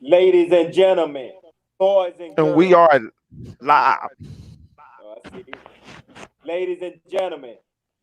Ladies and gentlemen, boys and And we girls. are live. I see. Ladies and gentlemen,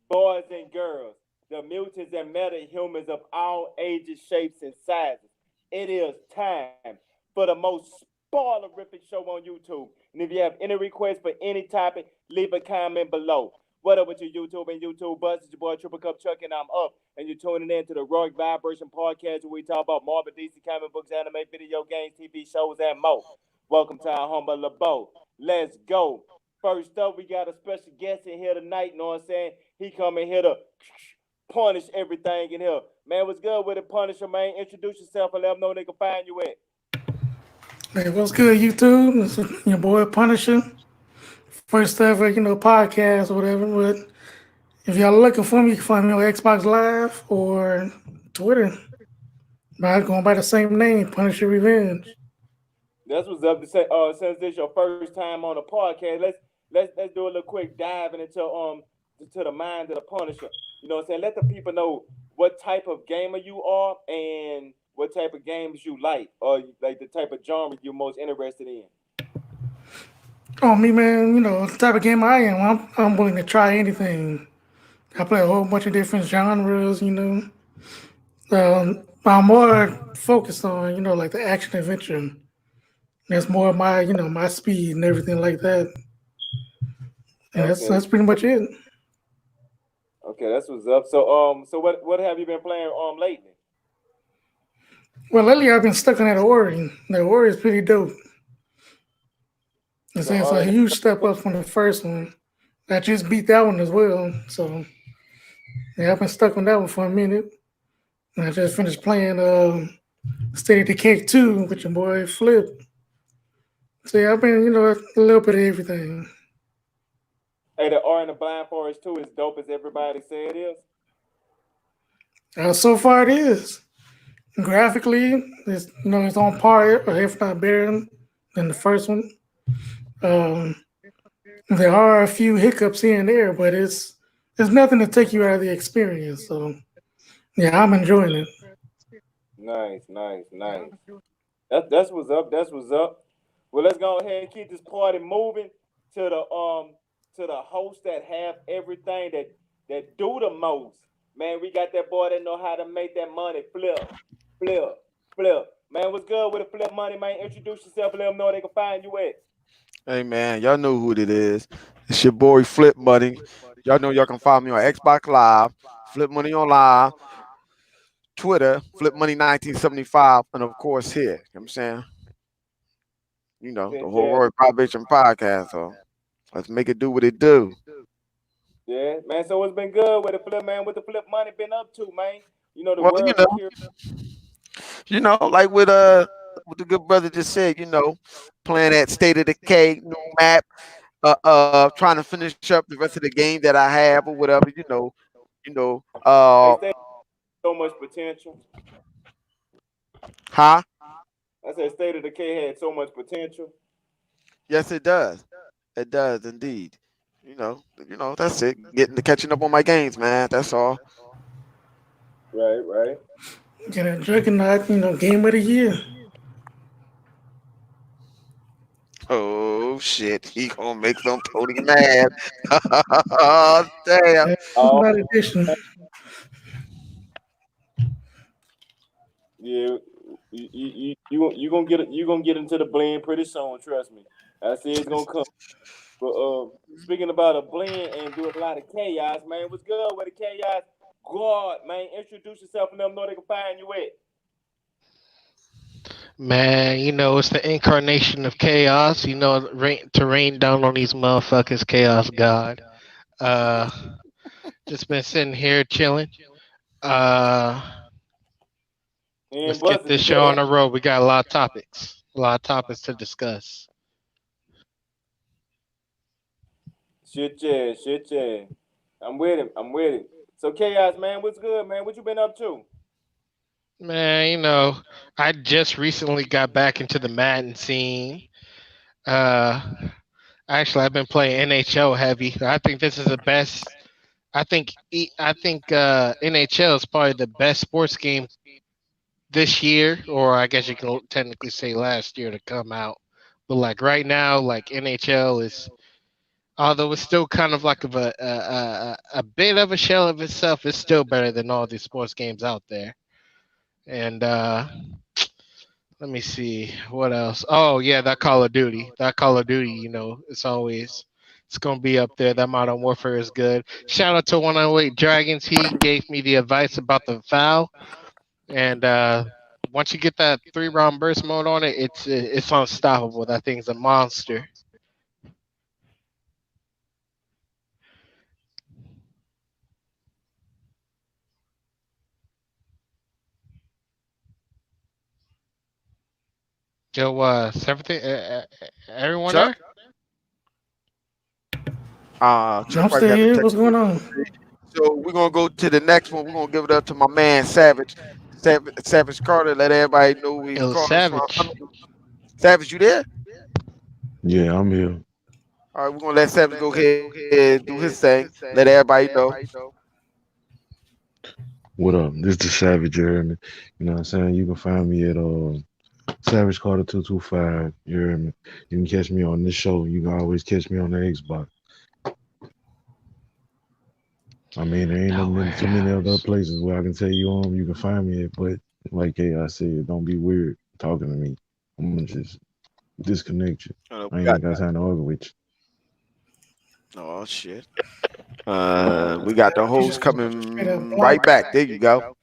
boys and girls, the mutants and meta-humans of all ages, shapes, and sizes. It is time for the most spoilerific show on YouTube. And if you have any requests for any topic, leave a comment below. What up with your YouTube and YouTube buzz? It's your boy Triple Cup Chuck, and I'm up. And you're tuning in to the Rogue Vibration Podcast, where we talk about Marvel, DC comic books, anime, video games, TV shows, and more. Welcome to our humble abode. Let's go. First up, we got a special guest in here tonight. You know what I'm saying? He coming here to punish everything in here. Man, what's good with it, Punisher, man? Introduce yourself and let them know they can find you at. Hey, what's good, YouTube? It's your boy Punisher. First ever, podcast or whatever. But if y'all looking for me, you can find me on Xbox Live or Twitter. By going by the same name, Punisher Revenge. That's what's up to say. Since this your first time on the podcast, let's do a little quick diving into to the mind of the Punisher. You know what I'm saying? Let the people know what type of gamer you are and what type of games you like, or like the type of genre you're most interested in. Oh, me, man, the type of game I am, I'm willing to try anything. I play a whole bunch of different genres. I'm more focused on, like the action adventure. That's more my, my speed and everything like that. And Okay. that's pretty much it. Okay, that's what's up. So what have you been playing lately? Well, lately I've been stuck on that Ori. The Ori is pretty dope. The It's a Ori. huge step up from the first one. I just beat that one as well. So yeah, I've been stuck on that one for a minute. And I just finished playing State of Decay 2 with your boy Flip. So yeah, I've been, a little bit of everything. Hey, the Ori and the Blind Forest too is dope as everybody say it is. So far it is. Graphically, it's on par, or if not better than the first one. Um, there are a few hiccups here and there, but it's nothing to take you out of the experience. So yeah, I'm enjoying it. Nice, nice, nice. That's what's up. That's what's up. Well, let's go ahead and keep this party moving to the host that have everything that do the most. Man, we got that boy that know how to make that money flip, flip, flip. Man, what's good with the flip money, man? Introduce yourself and let them know they can find you at. Hey man, y'all know who it is. It's your boy Flip Money. Y'all know y'all can find me on Xbox Live, Flip Money on Live, Twitter, Flip Money 1975, and of course here. You know what I'm saying? The Shit, whole yeah. Roy Vibration podcast. So let's make it do what it do. Yeah, man. So what's been good with the flip, man? What the flip money been up to, man? You know the Well, world been curious. like what the good brother just said, playing that State of Decay, new map, trying to finish up the rest of the game that I have or whatever, you know, They uh, say so much potential. huh? I said State of Decay had so much potential. Yes, it does. It does indeed. That's it. Getting to catching up on my games, man. That's all. Right, right. Get a Juggernaut, game of the year. Oh shit, he gonna make some Tony mad. Oh damn. Oh, Not edition. yeah. You gonna get into the blend pretty soon. Trust me. I see it's gonna come. But speaking about a blend and doing a lot of chaos, man. What's good with the chaos? God, man. Introduce yourself and let them know they can find you at. Man, it's the incarnation of chaos. To rain down on these motherfuckers, chaos god. Uh, just been sitting here chilling. Uh, And let's get Buster, this you show better on have the road. We got a lot of topics to discuss. shit, yeah, shit, yeah. I'm with him. I'm with him. So chaos, man. What's good, man? What you been up to? Man, I just recently got back into the Madden scene. Uh, Actually, I've been playing NHL heavy. I think this is the best. I think NHL is probably the best sports game this year, or I guess you can technically say last year to come out. But like right now, like NHL is, although it's still kind of like of a bit of a shell of itself, it's still better than all these sports games out there. And let me see what else. Oh yeah, that Call of Duty. That Call of Duty, it's gonna be up there. That Modern Warfare is good. Shout out to 108 Dragons. He gave me the advice about the foul, and once you get that 3 round burst mode on it, it's unstoppable. That thing's a monster. Yo, everything, everyone Chuck? there? I'm Chuck still probably got the here. What's going technical. on? So we're gonna go to the next one. We're gonna give it up to my man Savage. Savage Carter. Let everybody know where he's Ill calling from. Savage. Savage, you there? Yeah, I'm here. All right, we're gonna let Savage go ahead and do his thing. Let everybody know. What up? This is Savage, you heard me? You know what I'm saying? You can find me at Savage Carter 225, you heard me? You can catch me on this show. You can always catch me on the Xbox. I mean, there ain't too many other places where I can tell you you can find me at, but like I said, don't be weird talking to me. I'm gonna just disconnect you. I ain't even got time to argue with you. Oh shit. We got the host coming right back. There you go.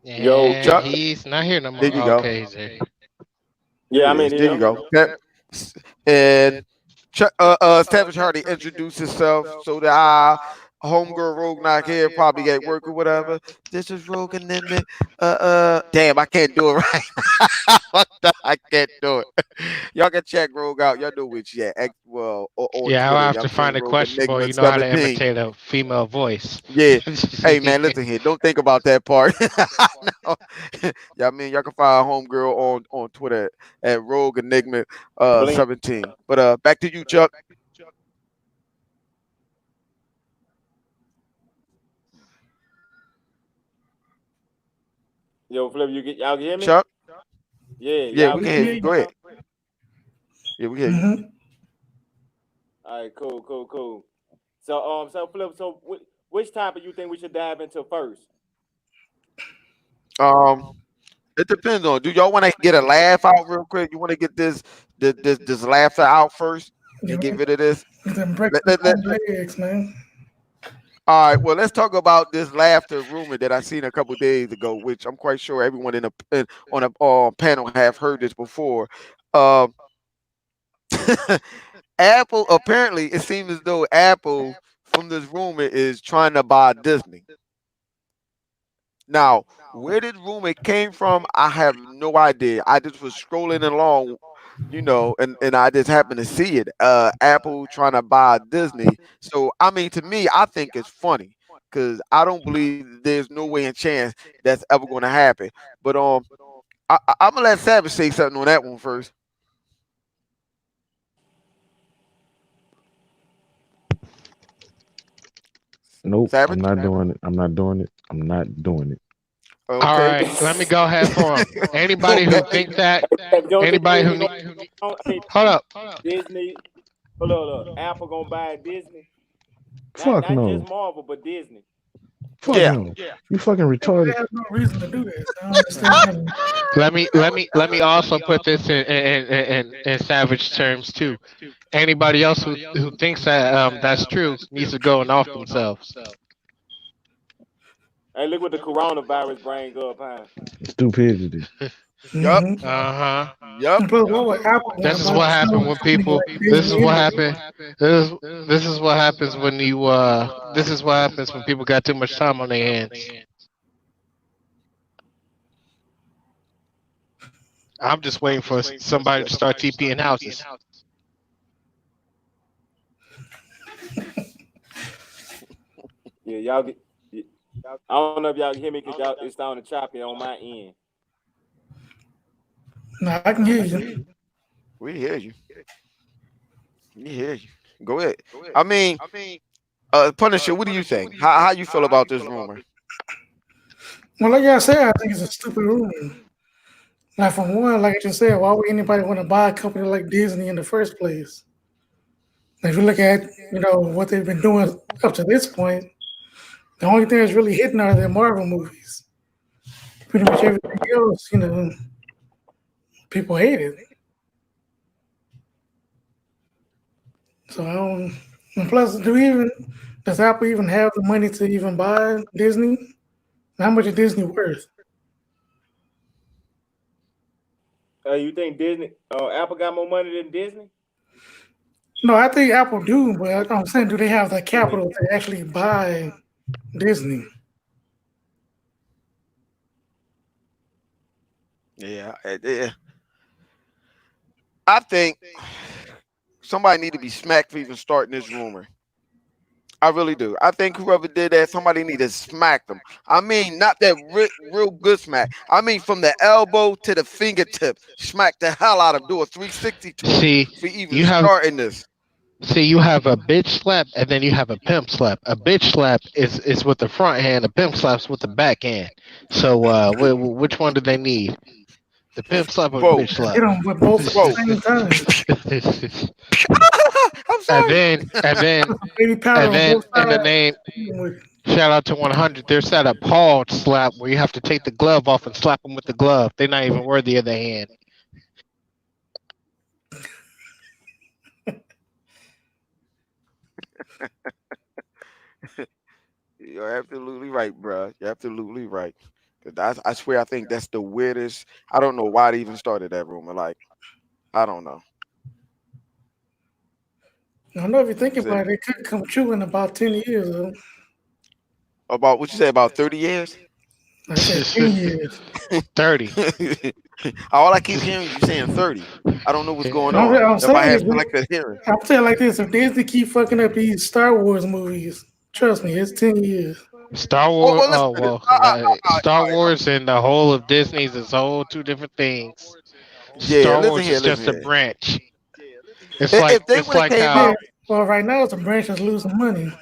Yo, Chuck. He's not here no more. There you go. Okay, he's there. Yeah, I mean, there you go. And Savage Hardy introduced himself so that our homegirl Rogue not here, probably at work or whatever. This is Rogue and then damn, I can't do it right. I can't do it. Y'all can check Rogue out. Y'all know which on Yeah, I'll Twitter. have Y'all to find a Rogue questionable. Enigma You know how to 17. imitate a female voice. Yeah. Hey man, listen here. Don't think about that part. No. Yeah, I mean y'all can find homegirl on Twitter at Rogue Enigma 17. But back to you, Chuck. Yo, Flip, y'all can hear me? Chuck? Yeah, Yeah, we can hear you. Go ahead. Yeah, we can hear you. All right, cool. So Flip, which topic you think we should dive into first? It depends on. Do y'all want to get a laugh out real quick? You want to get this laughter out first and get rid of this? Legs, man. All right. Well, let's talk about this laughter rumor that I seen a couple days ago, which I'm quite sure everyone on a panel have heard this before. Apple, apparently, it seems as though Apple, from this rumor, is trying to buy Disney. Now, where this rumor came from, I have no idea. I just was scrolling along, and I just happened to see it. Apple trying to buy Disney. So, I mean, to me, I think it's funny because I don't believe there's no way in chance that's ever going to happen. But I'm gonna let Savage say something on that one first. Nope, Savage? I'm not doing it. I'm not doing it. I'm not doing it. Okay. All right, let me go ahead for him. Anybody who think that, anybody who hold up, Disney, hold up, Apple gonna buy Disney? Fuck not no. just Marvel, but Disney. Fuck no. You fucking retarded. There's no reason to do this. I don't understand. let me also put this in Savage terms too. Anybody else who thinks that that's true needs to go and off themselves. Hey, look what the coronavirus bring up, huh? Stupidity. Yup. Yup. This is what happened when people. This is what happened. This is what happens when you. This is what happens when people got too much time on their hands. I'm just waiting for somebody to start TPing houses. Yeah, y'all get. I don't know if y'all can hear me because it's sounding choppy on my end. No, I can hear you. We hear you. We hear you. Go ahead. I mean, Punisher, what do you think? How you feel about this rumor? Well, like I said, I think it's a stupid rumor. Like for one, like I just said, why would anybody want to buy a company like Disney in the first place? If you look at what they've been doing up to this point, the only thing that's really hitting are their Marvel movies. Pretty much everything else, people hate it. So I don't. And plus, does Apple even have the money to even buy Disney? How much is Disney worth? You think Apple got more money than Disney? No, I think Apple do, but I'm saying, do they have the capital to actually buy Disney? Yeah. I think somebody need to be smacked for even starting this rumor. I really do. I think whoever did that, somebody need to smack them. I mean, not that real good smack. I mean, from the elbow to the fingertip, smack the hell out of them. Do a 360 to See, for even starting this. See, you have a bitch slap and then you have a pimp slap. A bitch slap is with the front hand. A pimp slap's with the back hand. So, which one do they need? The pimp slap or the bitch slap? Hit them with both at the same time. I'm sorry. And then in the name, shout out to 100. There's that a paw slap where you have to take the glove off and slap them with the glove. They're not even worthy of the hand. You're absolutely right, bro. You're absolutely right. I swear, I think that's the weirdest. I don't know why they even started that rumor. Like, I don't know. I don't know if you think about it, it could come true in about 10 years, though. About what you say, about 30 years? I said 10 years. 30. All I keep hearing you saying 30. I don't know what's going on. I'm If I have selected hearing. I'm saying like this: if Disney keep fucking up these Star Wars movies, trust me, it's 10 years. Star Wars. Star Wars and the whole of Disney's is whole two different things. Star Wars is just a branch. It's like how. Well, right now it's a branch that's losing money.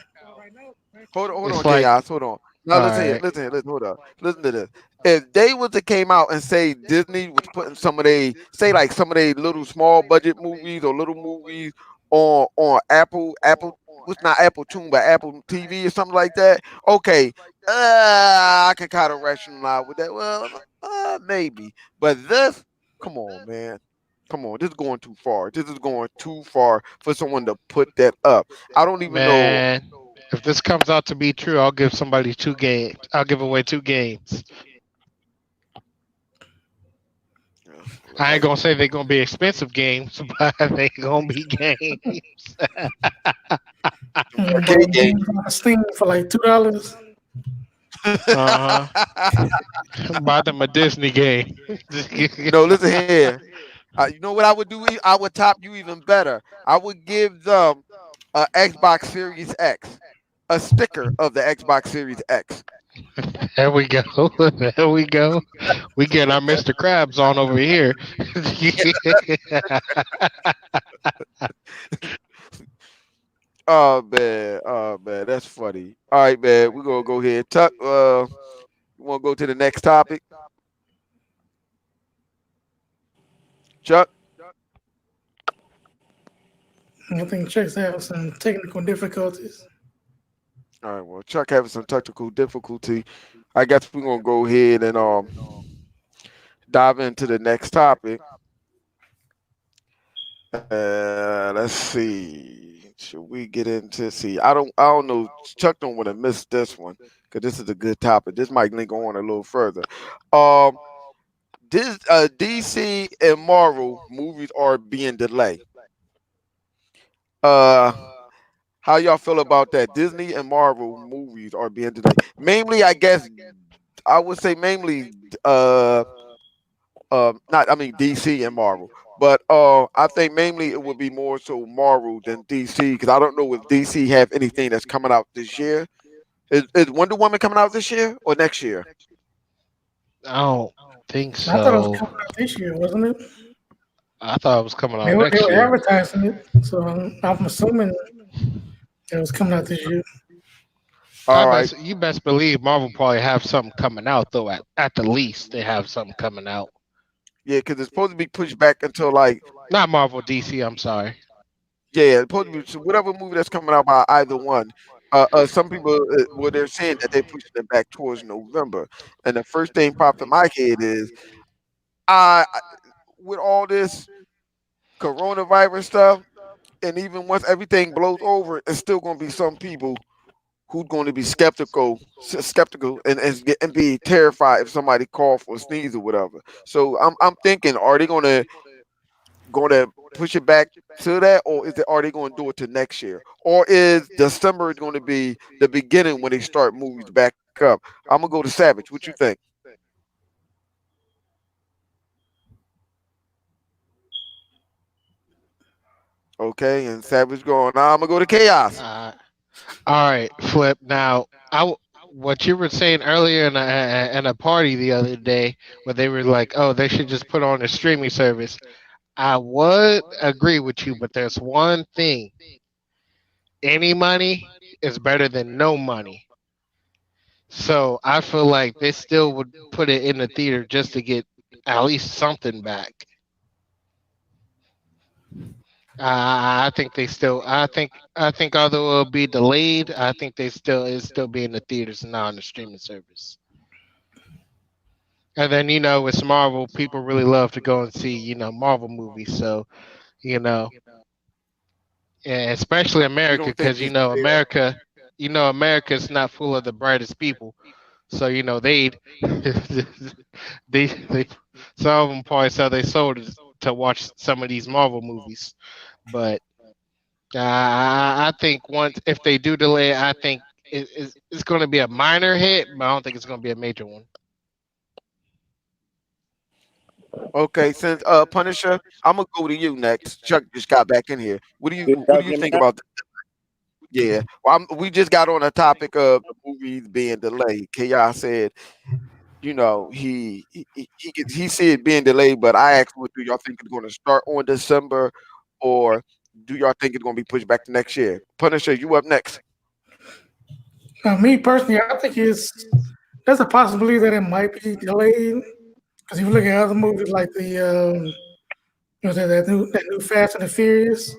Hold on, chaos. Hold on. Now listen, hold up. Listen to this. If they would have came out and say Disney was putting some of their little small budget movies or little movies on Apple, what's not Apple Tune, but Apple TV or something like that. Okay, I can kind of rationalize with that. Well, maybe, but this, come on, man. Come on, this is going too far. This is going too far for someone to put that up. I don't even know. If this comes out to be true, I'll give somebody 2 games. I'll give away 2 games. I ain't gonna say they're gonna be expensive games, but they gonna be games. Steam for like $2. Buy them a Disney game. Listen here. You know what I would do? I would top you even better. I would give them an Xbox Series X, a sticker of the Xbox Series X. There we go. There we go. We get our Mr. Krabs on over here. Oh man, that's funny. All right, man, we're gonna go ahead. Tuck, you wanna go to the next topic? Chuck? I think Chuck's having some technical difficulties. All right, well, Chuck having some technical difficulty. I guess we're gonna go ahead and dive into the next topic. Let's see. Should we get into I don't know. Chuck don't want to miss this one because this is a good topic. This might link on a little further. This DC and Marvel movies are being delayed. How y'all feel about that? Disney and Marvel movies are being delayed. Mainly, I guess I would say mainly DC and Marvel. But I think mainly it would be more so Marvel than DC because I don't know if DC have anything that's coming out this year. Is Wonder Woman coming out this year or next year? I don't think so. I thought it was coming out this year, wasn't it? I thought it was coming out next year. They were advertising it, so I'm assuming that was coming out this year. All right. You best believe Marvel probably have something coming out though. At the least, they have something coming out. Yeah, because it's supposed to be pushed back until like Not Marvel, DC. I'm sorry. yeah, it's supposed to be so whatever movie that's coming out by either one. Some people well they're saying that they're pushing it back towards November, and the first thing popped in my head is I with all this coronavirus stuff, and even once everything blows over, it's still going to be some people who's going to be skeptical, and be terrified if somebody cough or sneeze or whatever. So I'm thinking, are they going to push it back to that, or are they going to do it to next year, or is December going to be the beginning when they start movies back up? I'm gonna go to Savage. What you think? Okay, and Savage going. Now I'm gonna go to Chaos. All right, Flip. Now, what you were saying earlier in a party the other day, where they were like, "Oh, they should just put on a streaming service." I would agree with you, but there's one thing: any money is better than no money. So I feel like they still would put it in the theater just to get at least something back. I think they still. I think although it'll be delayed, I think it's still be in the theaters and not on the streaming service. And then with Marvel, people really love to go and see Marvel movies. So you know, and especially You America, don't think because it's America's not full of the brightest people. So they some of them probably sell their soul to watch some of these Marvel movies. But I think once if they do delay, I think it's going to be a minor hit, but I don't think it's going to be a major one. okay? Since Punisher, I'm gonna go to you next. Chuck just got back in here. Did What y'all do you get me think now? about Yeah, well, we just got on the topic of the movies being delayed. Chaos said, he see it being delayed, but I asked, what do y'all think it's going to start on December, or do y'all think it's going to be pushed back to next year? Punisher, you up next? Me personally, I think there's a possibility that it might be delayed because if you look at other movies like that new Fast and the Furious,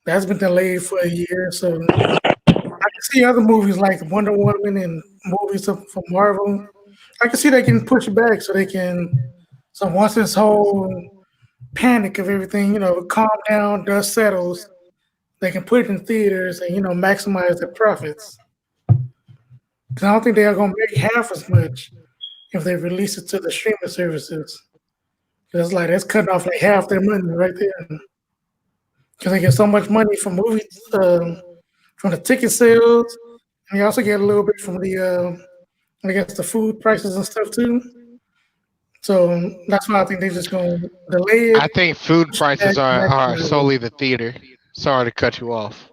that's been delayed for a year. So I can see other movies like Wonder Woman and movies from Marvel. I can see they can push it back so they can. So once this whole panic of everything, calm down, dust settles, they can put it in theaters and maximize their profits. Because I don't think they are going to make half as much if they release it to the streaming services. Because it's like that's cutting off like half their money right there. Because they get so much money from movies, from the ticket sales, and you also get a little bit from I guess the food prices and stuff too. So that's why I think they're just going to delay it, I think food push it back, prices are maximize it. solely the theater. Sorry to cut you off.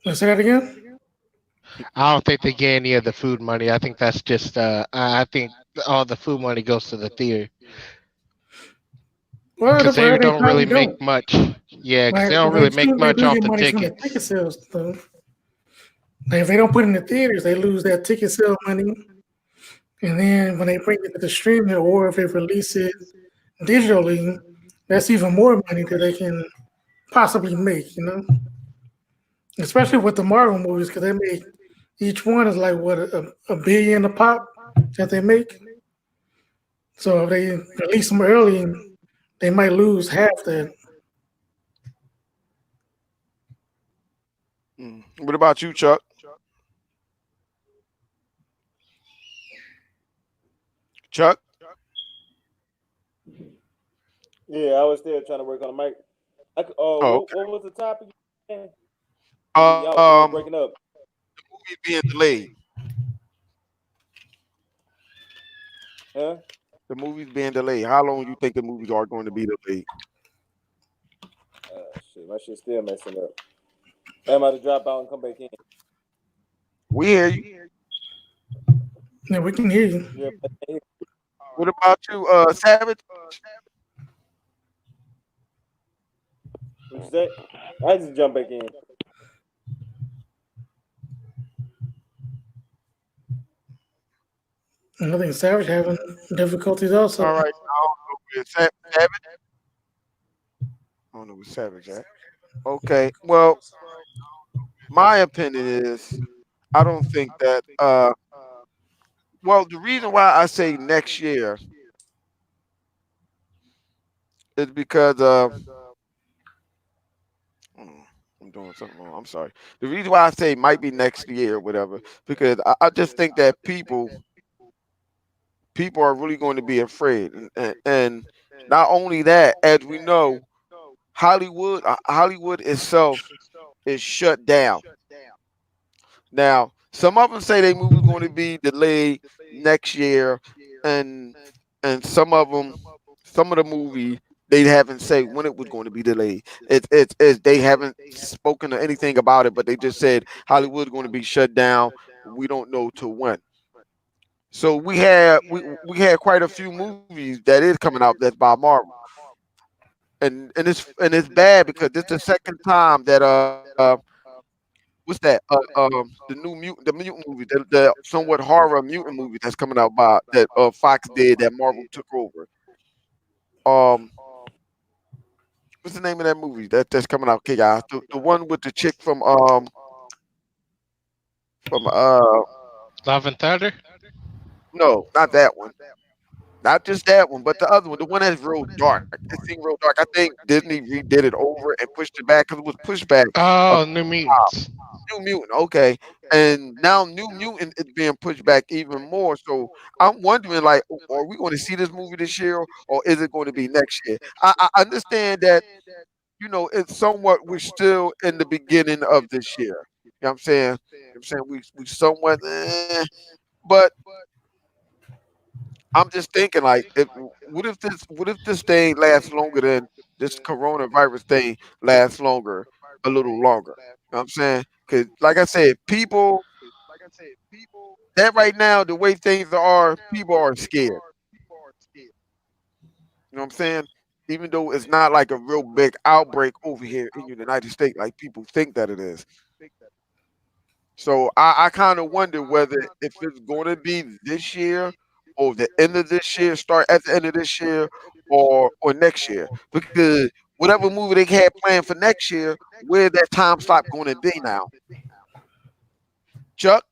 Let's say that again. I don't think they get any of the food money. I think that's just. I think all the food money goes to the theater Well, because they they don't really probably don't. make much. Yeah, because Like they don't they really make do, they much do off get the money from the ticket tickets. sales though. Like if they don't put it in the theaters, they lose that ticket sale money. And then when they bring it to the streaming or if they release it digitally, that's even more money that they can possibly make. Especially with the Marvel movies, because they make each one is like what a billion a pop that they make. So if they release them early, they might lose half that. What about you, Chuck? Chuck? Yeah, I was still trying to work on the mic. Oh, okay. What was the topic? again? Uh, Y'all, it was um, breaking up. movie being delayed. Huh? The movie's being delayed. How long you think the movies are going to be delayed? Shit, my shit's still messing up. I'm about to drop out and come back in. We hear you. Yeah, we can hear you. Yeah, What about you, Savage? what you say? I just jump back in. And I think Savage having difficulties also. All right, I don't know where Savage. I don't know where Savage at. Okay, well, my opinion is I don't think that. Well, the reason why I say next year is because mm, I'm doing something wrong. I'm sorry. The reason why I say might be next year or whatever because I just think that people are really going to be afraid, and not only that, as we know, Hollywood itself is shut down. Now, some of them say they movie going to be delayed next year, and some of the movie they haven't said when it was going to be delayed. It's they haven't spoken to anything about it, but they just said Hollywood's going to be shut down. We don't know to when. So we had quite a few movies that is coming out that's by Marvel, and it's bad because this is the second time that what's that? The mutant movie, the somewhat horror mutant movie that's coming out by that Fox did that Marvel took over. Um, what's the name of that movie that's coming out? Okay, guys, the one with the chick from Love and Thunder. no, not that one, not just that one, but the other one, the one that's real dark. It seemed real dark. I think Disney redid it over and pushed it back because it was pushed back. Oh, New Mutants. New Mutant, okay. And now New Mutant is being pushed back even more. So I'm wondering, like, are we going to see this movie this year, or is it going to be next year? I understand that, it's somewhat we're still in the beginning of this year. You know what I'm saying? You know what I'm saying we somewhat, but I'm just thinking, like, what if this thing lasts longer than this coronavirus thing lasts longer, a little longer? You know what I'm saying? Because, like I said, people that right now, the way things are, people are scared. You know what I'm saying? Even though it's not like a real big outbreak over here in the United States, like people think that it is. So I kind of wonder whether if it's going to be this year or the end of this year, start at the end of this year or next year. Because whatever movie they had planned for next year, where that time slot going to be now? Chuck?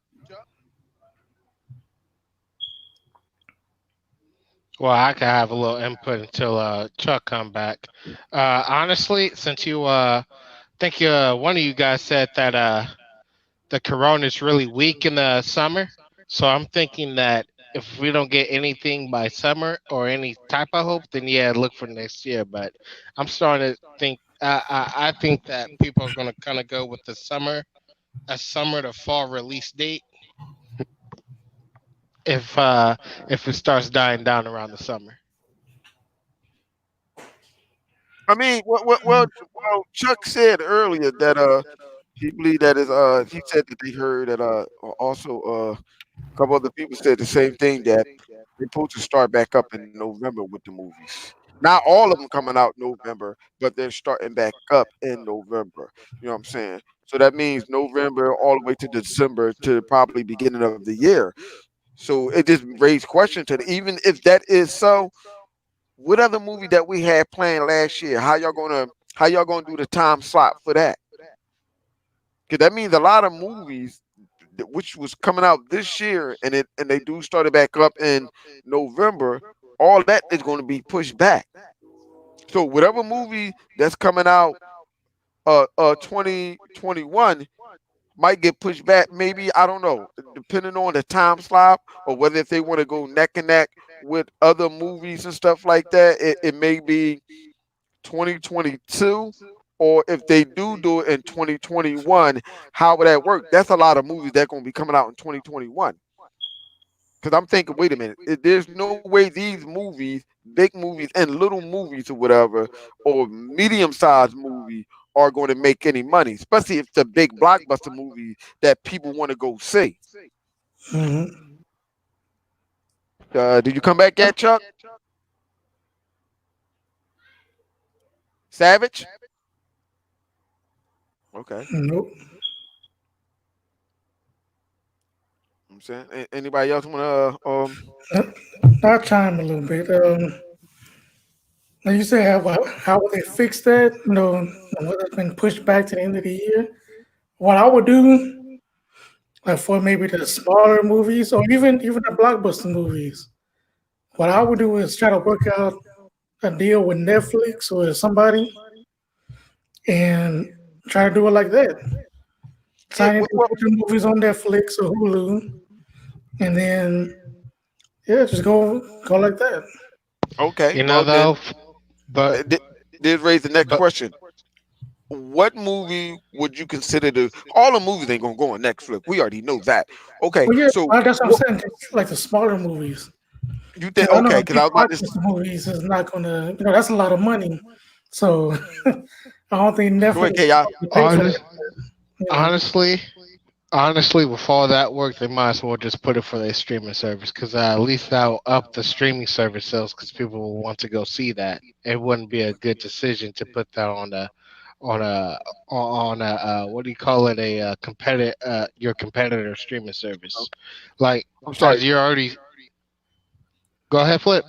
Well, I could have a little input until Chuck come back. Honestly, since you think one of you guys said that the corona is really weak in the summer, so I'm thinking that if we don't get anything by summer or any type of hope, then yeah, look for next year. But I'm starting to think. I think that people are going to kind of go with a summer to fall release date if it starts dying down around the summer. I mean, well, Chuck said earlier that he believed that he said that they heard that also a couple other people said the same thing that they're supposed to start back up in November with the movies. Not all of them coming out November, but they're starting back up in November. You know what I'm saying? So that means November all the way to December to probably beginning of the year. So it just raised questions to even if that is so, what other movie that we had planned last year? How y'all gonna do the time slot for that? Because that means a lot of movies which was coming out this year, and they do started back up in November. All that is going to be pushed back. So whatever movie that's coming out 2021 might get pushed back. Maybe I don't know, depending on the time slot or whether if they want to go neck and neck with other movies and stuff like that. It may be 2022, or if they do it in 2021, how would that work? That's a lot of movies that going to be coming out in 2021. Because I'm thinking, wait a minute, there's no way these movies, big movies and little movies or whatever, or medium-sized movie are going to make any money, especially if it's a big blockbuster movie that people want to go see. Hmm. Did you come back yet, Chuck? Savage? Okay. Nope. I'm saying, anybody else want to I'll chime a little bit. Now you say how would they fix that? What has been pushed back to the end of the year. What I would do, like for maybe the smaller movies or even the blockbuster movies, what I would do is try to work out a deal with Netflix or somebody and try to do it like that. Sign into put your movies on Netflix or Hulu, and then just go like that. okay? You know, Well, then though, but did raise the next but question. What movie would you consider all the movies ain't gonna go on Netflix? We already know that. Okay, Well, yeah, so that's what I'm saying. Just like the smaller movies. you think I know okay? the Because big I was about to. blockbuster movies is not gonna, that's a lot of money. So I don't think Go ahead, Netflix Ki. will pay for that. honest, Yeah. honestly, with all that work, they might as well just put it for their streaming service because at least that'll up the streaming service sales because people will want to go see that. It wouldn't be a good decision to put that on a what do you call it, a competitor your competitor streaming service, like I'm sorry. as you're already. Go ahead, Flip.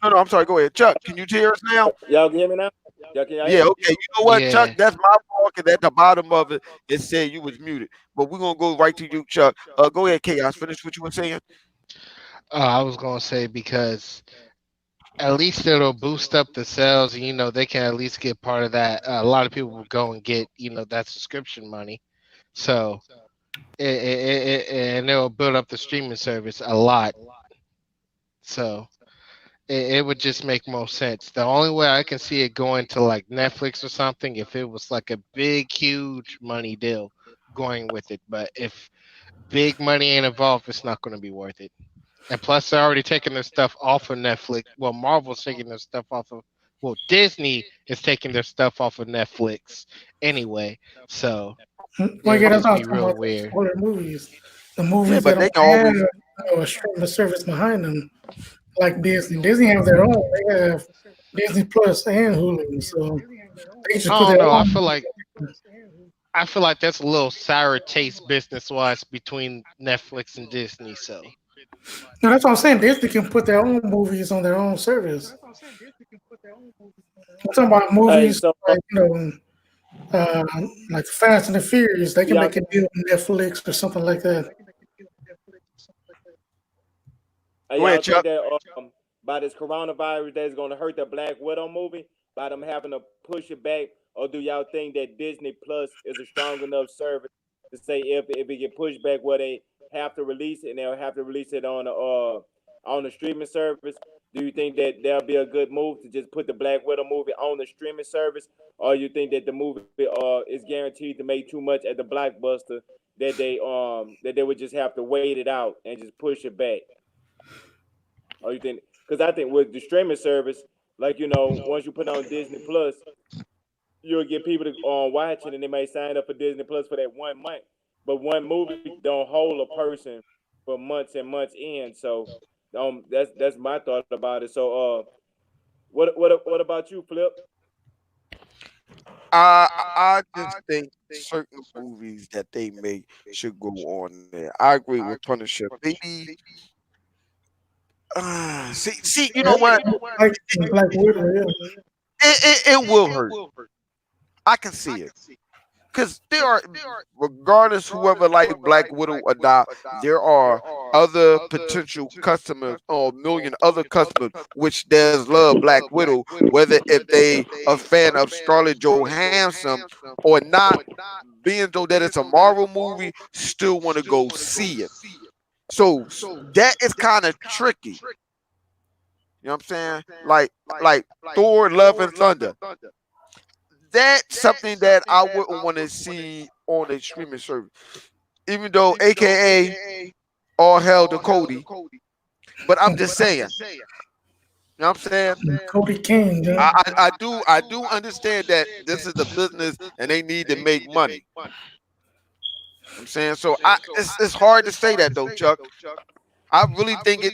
No, I'm sorry. Go ahead, Chuck. Can you hear us now? Y'all can hear me now? Y'all hear Yeah. me? Okay. You know what, Chuck? Yeah, That's my fault. 'Cause at the bottom of it, it said you was muted. But we're gonna go right to you, Chuck. Go ahead, Chaos. Finish what you were saying. I was gonna say because at least it'll boost up the sales, and they can at least get part of that. A lot of people will go and get that subscription money, so and it'll build up the streaming service a lot. So it would just make more sense. The only way I can see it going to like Netflix or something if it was like a big, huge money deal going with it. But if big money ain't involved, it's not going to be worth it. And plus, they're already taking their stuff off of Netflix. Well, Marvel's taking their stuff off of. Well, Disney is taking their stuff off of Netflix anyway. So Well, it yeah, would that's just what I'm be talking real about. The weird. smaller movies, the Yeah, movies that but they don't can have always. a streaming service behind them, like Disney. Disney have their own. They have Disney Plus and Hulu, so they just I put don't their know. own. I feel like that's a little sour taste business wise between Netflix and Disney. So No, that's what I'm saying. Disney can put their own movies on their own service. I'm talking about Hey, movies so like uh, like Fast and the Furious. They can y'all make a deal with Netflix or something like that. Hey, Go ahead, y'all think Chuck. that by this coronavirus that's gonna hurt the Black Widow movie by them having to push it back, or do y'all think that Disney Plus is a strong enough service to say if it get pushed back, where they have to release it and they'll have to release it on the streaming service? Do you think that there'll be a good move to just put the Black Widow movie on the streaming service, or you think that the movie is guaranteed to make too much at the blockbuster that they would just have to wait it out and just push it back? Or you think? Because I think with the streaming service, like once you put on Disney Plus, you'll get people to watch it, and they may sign up for Disney Plus for that 1 month. But one movie don't hold a person for months and months in. So that's my thought about it. So what about you, Flip? I just think certain movies that they make should go on there. I agree with Punisher. Maybe see, you Yeah, know what? like Black Widow. Yeah. It will hurt. I can see it. Because there are, regardless whoever like Black Widow or not, there are other potential customers or a million other customers which does love Black Widow, whether if they a fan of Scarlett Johansson or not, being though that it's a Marvel movie, still want to go see it. So that is kind of tricky. You know what I'm saying? Like Thor, Love and Thunder. That's something that I wouldn't want to see on a streaming service. Even though AKA all hell to Cody. But I'm just saying. You know what I'm saying? Cody King. Yeah. I do understand that this is a business and they need to make money. I'm saying so. It's hard to say that though, Chuck. I really think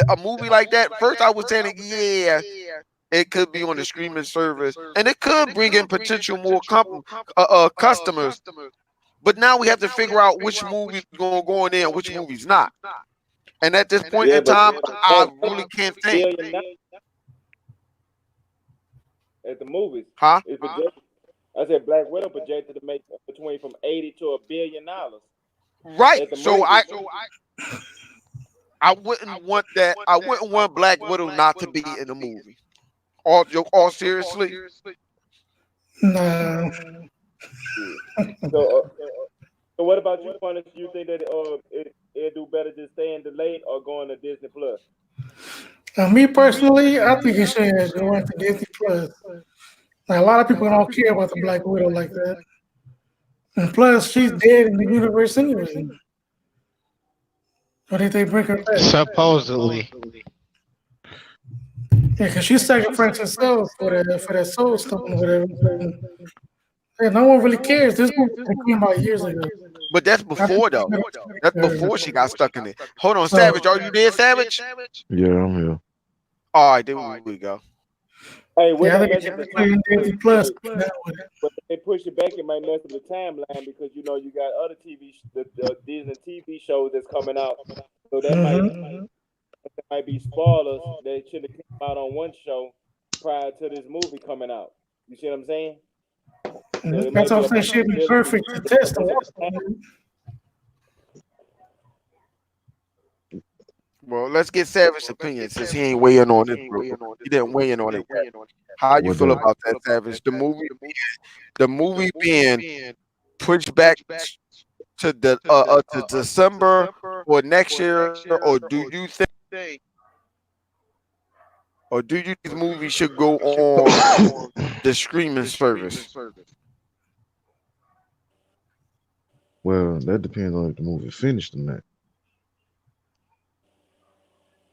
a movie like that. First, I was saying, yeah, it could be on the streaming service, and it could bring in potential more customers. But now we have to figure out which movie's gonna go in there and which movie's not. And at this point in time, I really can't think. At the movies, Huh? I said Black Widow projected to make between from $80 to $1 billion. Right. So I wouldn't want that. I wouldn't want Black Widow not to be in the movie. All seriously. Nah. So what about you, Funness? You think that it'd do better just staying delayed or going to Disney Plus? Me personally, I think it should go into Disney Plus. Like, a lot of people don't care about the Black Widow like that. And plus, she's dead in the universe anyway. Or did they bring her back? Supposedly. Yeah, because she sacrificed herself for that soul stone or whatever. Yeah, no one really cares. This movie came out years ago. But that's before though. That's before she got stuck in it. Hold on, Savage. Are you there, Savage? Yeah, I'm here. All right, there we go. Hey, Yeah, I think it's playing Disney Plus. but if they push it back, it might mess up the timeline because you got other the Disney TV shows that's coming out, so that might be spoilers that should have come out on one show prior to this movie coming out. You see what I'm saying? So That's what I'm saying. She'd be perfect to test the Well, let's get Savage's opinion since he ain't weighing on it. He didn't weigh in on it yet. How you feel about that, Savage? The movie being pushed back to to December or next year, or do you think this movie should go on the streaming service? Well, that depends on if the movie finished or not.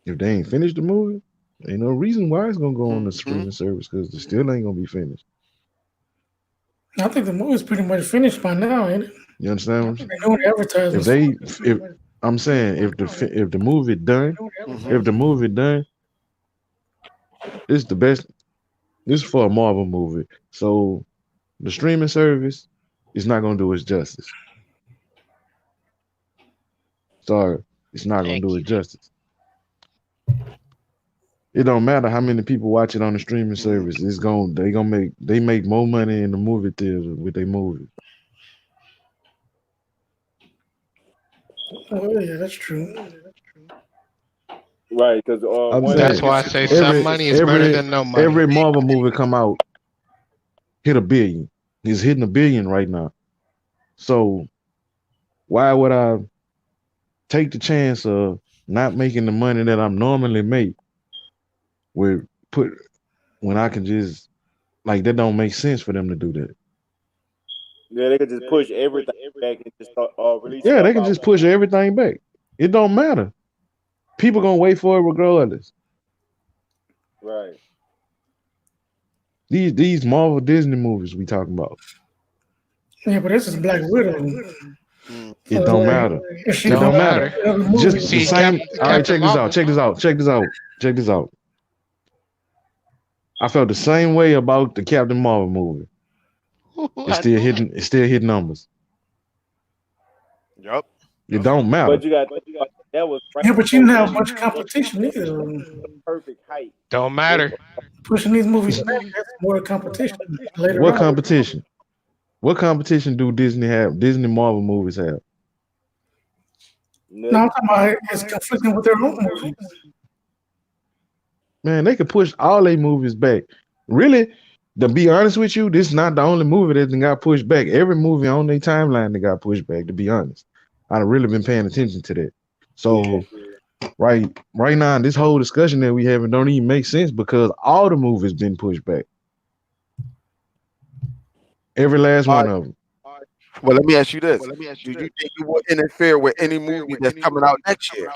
If they ain't finished the movie, ain't no reason why it's gonna go on the streaming service because it still ain't gonna be finished. I think the movie's pretty much finished by now, ain't it? You understand what I'm saying? They doing advertisements. I'm saying if the movie done, it's the best. This is for a Marvel movie, so the streaming service is not gonna do its justice. Sorry, it's not gonna do it justice. It don't matter how many people watch it on the streaming service. They make more money in the movie theater with their movies. Oh yeah, that's true. Right, because that's why I say some money is better than no money. Every Marvel movie come out hit $1 billion. He's hitting $1 billion right now. So why would I take the chance of not making the money that I'm normally make when I can just that don't make sense for them to do that. Yeah, they could just push everything back and just release. Yeah, they can just push everything back. It don't matter. People gonna wait for it regardless. Right. These Marvel Disney movies we talking about. Yeah, but this is Black Widow. It don't matter. It don't matter. Just the same. All right, check this out. I felt the same way about the Captain Marvel movie. It's still hitting numbers. Yep. It don't matter. But you got that was right. Yeah, but you didn't have much competition either. Perfect height. Don't matter. Pushing these movies back, that's more competition. What competition? What competition do Disney have? Disney Marvel movies have? No, I'm talking about it's conflicting with their own movies. Man, they could push all their movies back. Really, to be honest with you, this is not the only movie that got pushed back. Every movie on their timeline that got pushed back, to be honest. I've really been paying attention to that. So right now, this whole discussion that we having don't even make sense because all the movies been pushed back. Every last one of them. Well, let me ask you this. Do you think it will interfere with any movie that's coming out next year?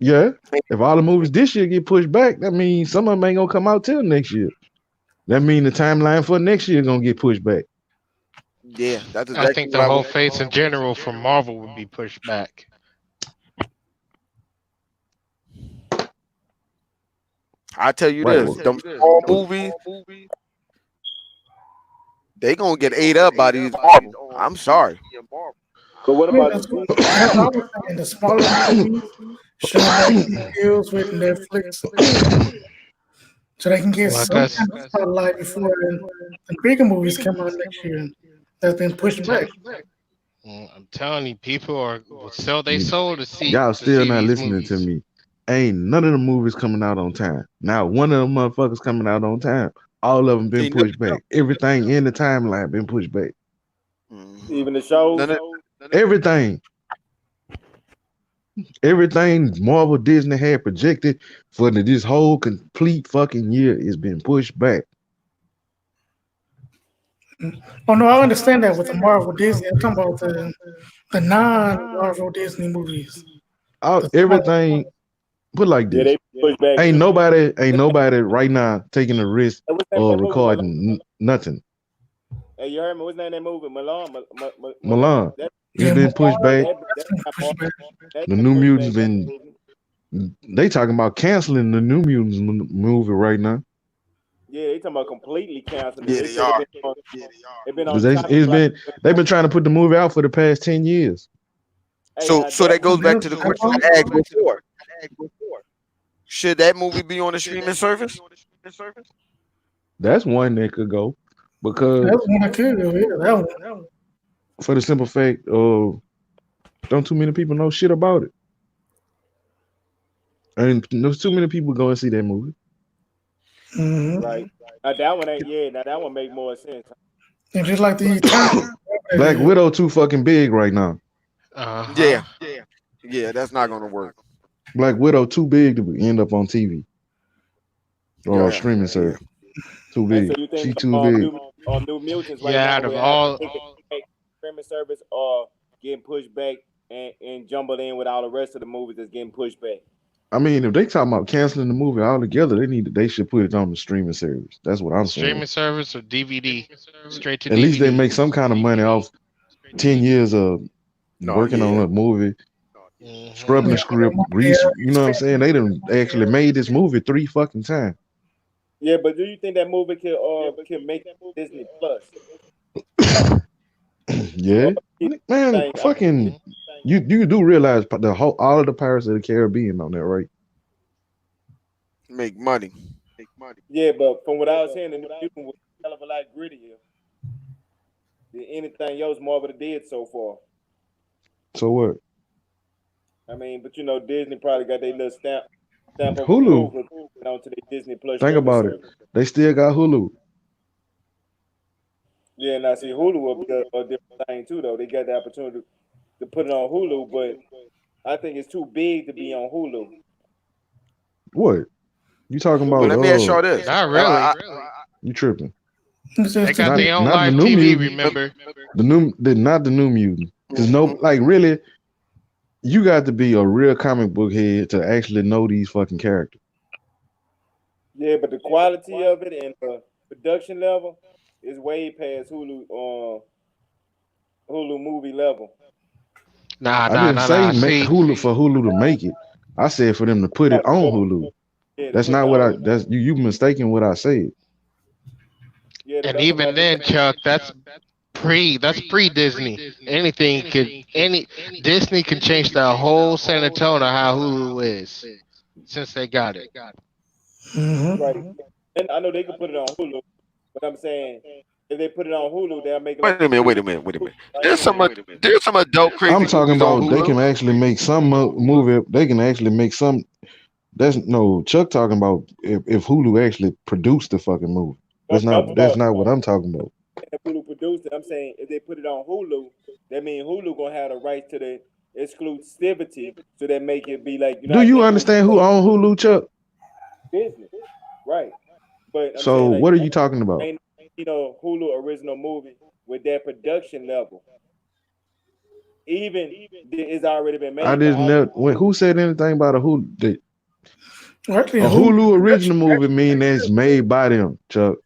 Yeah. If all the movies this year get pushed back, that means some of them ain't gonna come out till next year. That means the timeline for next year gonna get pushed back. Yeah, that's exactly. I think the whole fates in general for Marvel would be pushed back. I tell you this, them small movies, they gonna get ate up by these Marvel. I'm sorry. But what I mean, about that's the what DC? that's what I was saying. The smaller movies should make deals with Netflix so they can get Well, some cause kind of spotlight before the bigger movies come out next year. That's been pushed back. I'm telling you, people will sell their You- soul to see Y'all still not these listening to movies. me. Ain't none of the movies coming out on time. Now one of them motherfuckers coming out on time. All of them been Ain't no- pushed back. Everything in the timeline been pushed back. Even the shows. None of- Everything. Everything Marvel Disney had projected for this whole complete fucking year is been pushed back. Oh no, I understand that with the Marvel Disney. I'm talking about the non-Marvel Disney movies. All The smaller everything put like Yeah, this. they push back. Ain't nobody right now taking the risk Hey, what's the name of of that movie, recording nothing. Hey, you heard me? What's the name of that movie? Milan. Milan. That, It's Yeah, been pushed back. that's been pushed back. The New Mutants they talking about canceling the New Mutants movie right now. Yeah, they talking about completely canceling. Yeah, They they said are. It been on Because top it's of been they've been trying to put the movie out for the past 10 years. Hey, So now so that goes back to the That's question all. I asked before. Should that movie be on a streaming service? That's one that could go. Because That's one I could go. Yeah, that one. for the simple fact of don't too many people know shit about it. And there's too many people go and see that movie. Mm-hmm. right. Now that one ain't. Yeah, now that one make more sense. And just like the Eternal. Black Widow too fucking big right now. Yeah. Yeah, that's not gonna work. Black Widow too big to end up on TV or Yeah. streaming service. Too And big. so you think She too big. New Mutants right Yeah, now out of will all- have streaming service or getting pushed back and jumbled in with all the rest of the movies that's getting pushed back. I mean, if they talking about canceling the movie altogether, they should put it on the streaming service. That's what I'm saying. Streaming service or DVD, straight to At DVD. least they make some kind of money off 10 years of working on a movie, Mhm. scrubbing the script, grease. You know what I'm saying? They done actually made this movie 3 fucking times. Yeah, but do you think that movie can make Disney Plus? Yeah, man, fucking. You do realize all of the Pirates of the Caribbean on there, right? Make money. Yeah, but from what I was hearing, the New Mutants was a hell of a lot grittier than anything else Marvel did so far. So what? I mean, but you know, Disney probably got their little stamp of Hulu. approval onto their Disney Plus. Think streaming about it. service. They still got Hulu. Yeah, and I see Hulu will be a different thing too, though. They got the opportunity to put it on Hulu, but I think it's too big to be on Hulu. What? You talking about? But let me ask y'all this. Not really. You tripping? It's They just got their own not the live New TV. Mutants. Remember? Not the New Mutant. There's no like really. You got to be a real comic book head to actually know these fucking characters. Yeah, but the quality of it and the production level is way past Hulu movie level. Nah. I didn't say make See, Hulu for Hulu to make it. I said for them to put it on Hulu. Yeah, That's not what I. That's you mistaken what I said. Yeah, and even then, Chuck, that's pre Disney. Any Disney can change the whole tone of how Hulu is since they got it. Mm-hmm. right. And I know they can put it on Hulu, but I'm saying if they put it on Hulu, they'll make it. Wait a minute. There's some adult crazy I'm talking movies on about they Hulu. can actually make some movie. They can actually make some. That's no Chuck talking about if Hulu actually produced the fucking movie. That's not what I'm talking about. If Hulu produced it, I'm saying if they put it on Hulu, that means Hulu gonna have the rights to the exclusivity, so that make it be like. Do you understand who on Hulu, Chuck? Business, right? But I'm So saying, like, what are you talking about? ain't, Hulu original movie with that production level, even it's already been made. I just never. Who said anything about a Hulu? Actually, A Hulu original movie mean that's made by them, Chuck.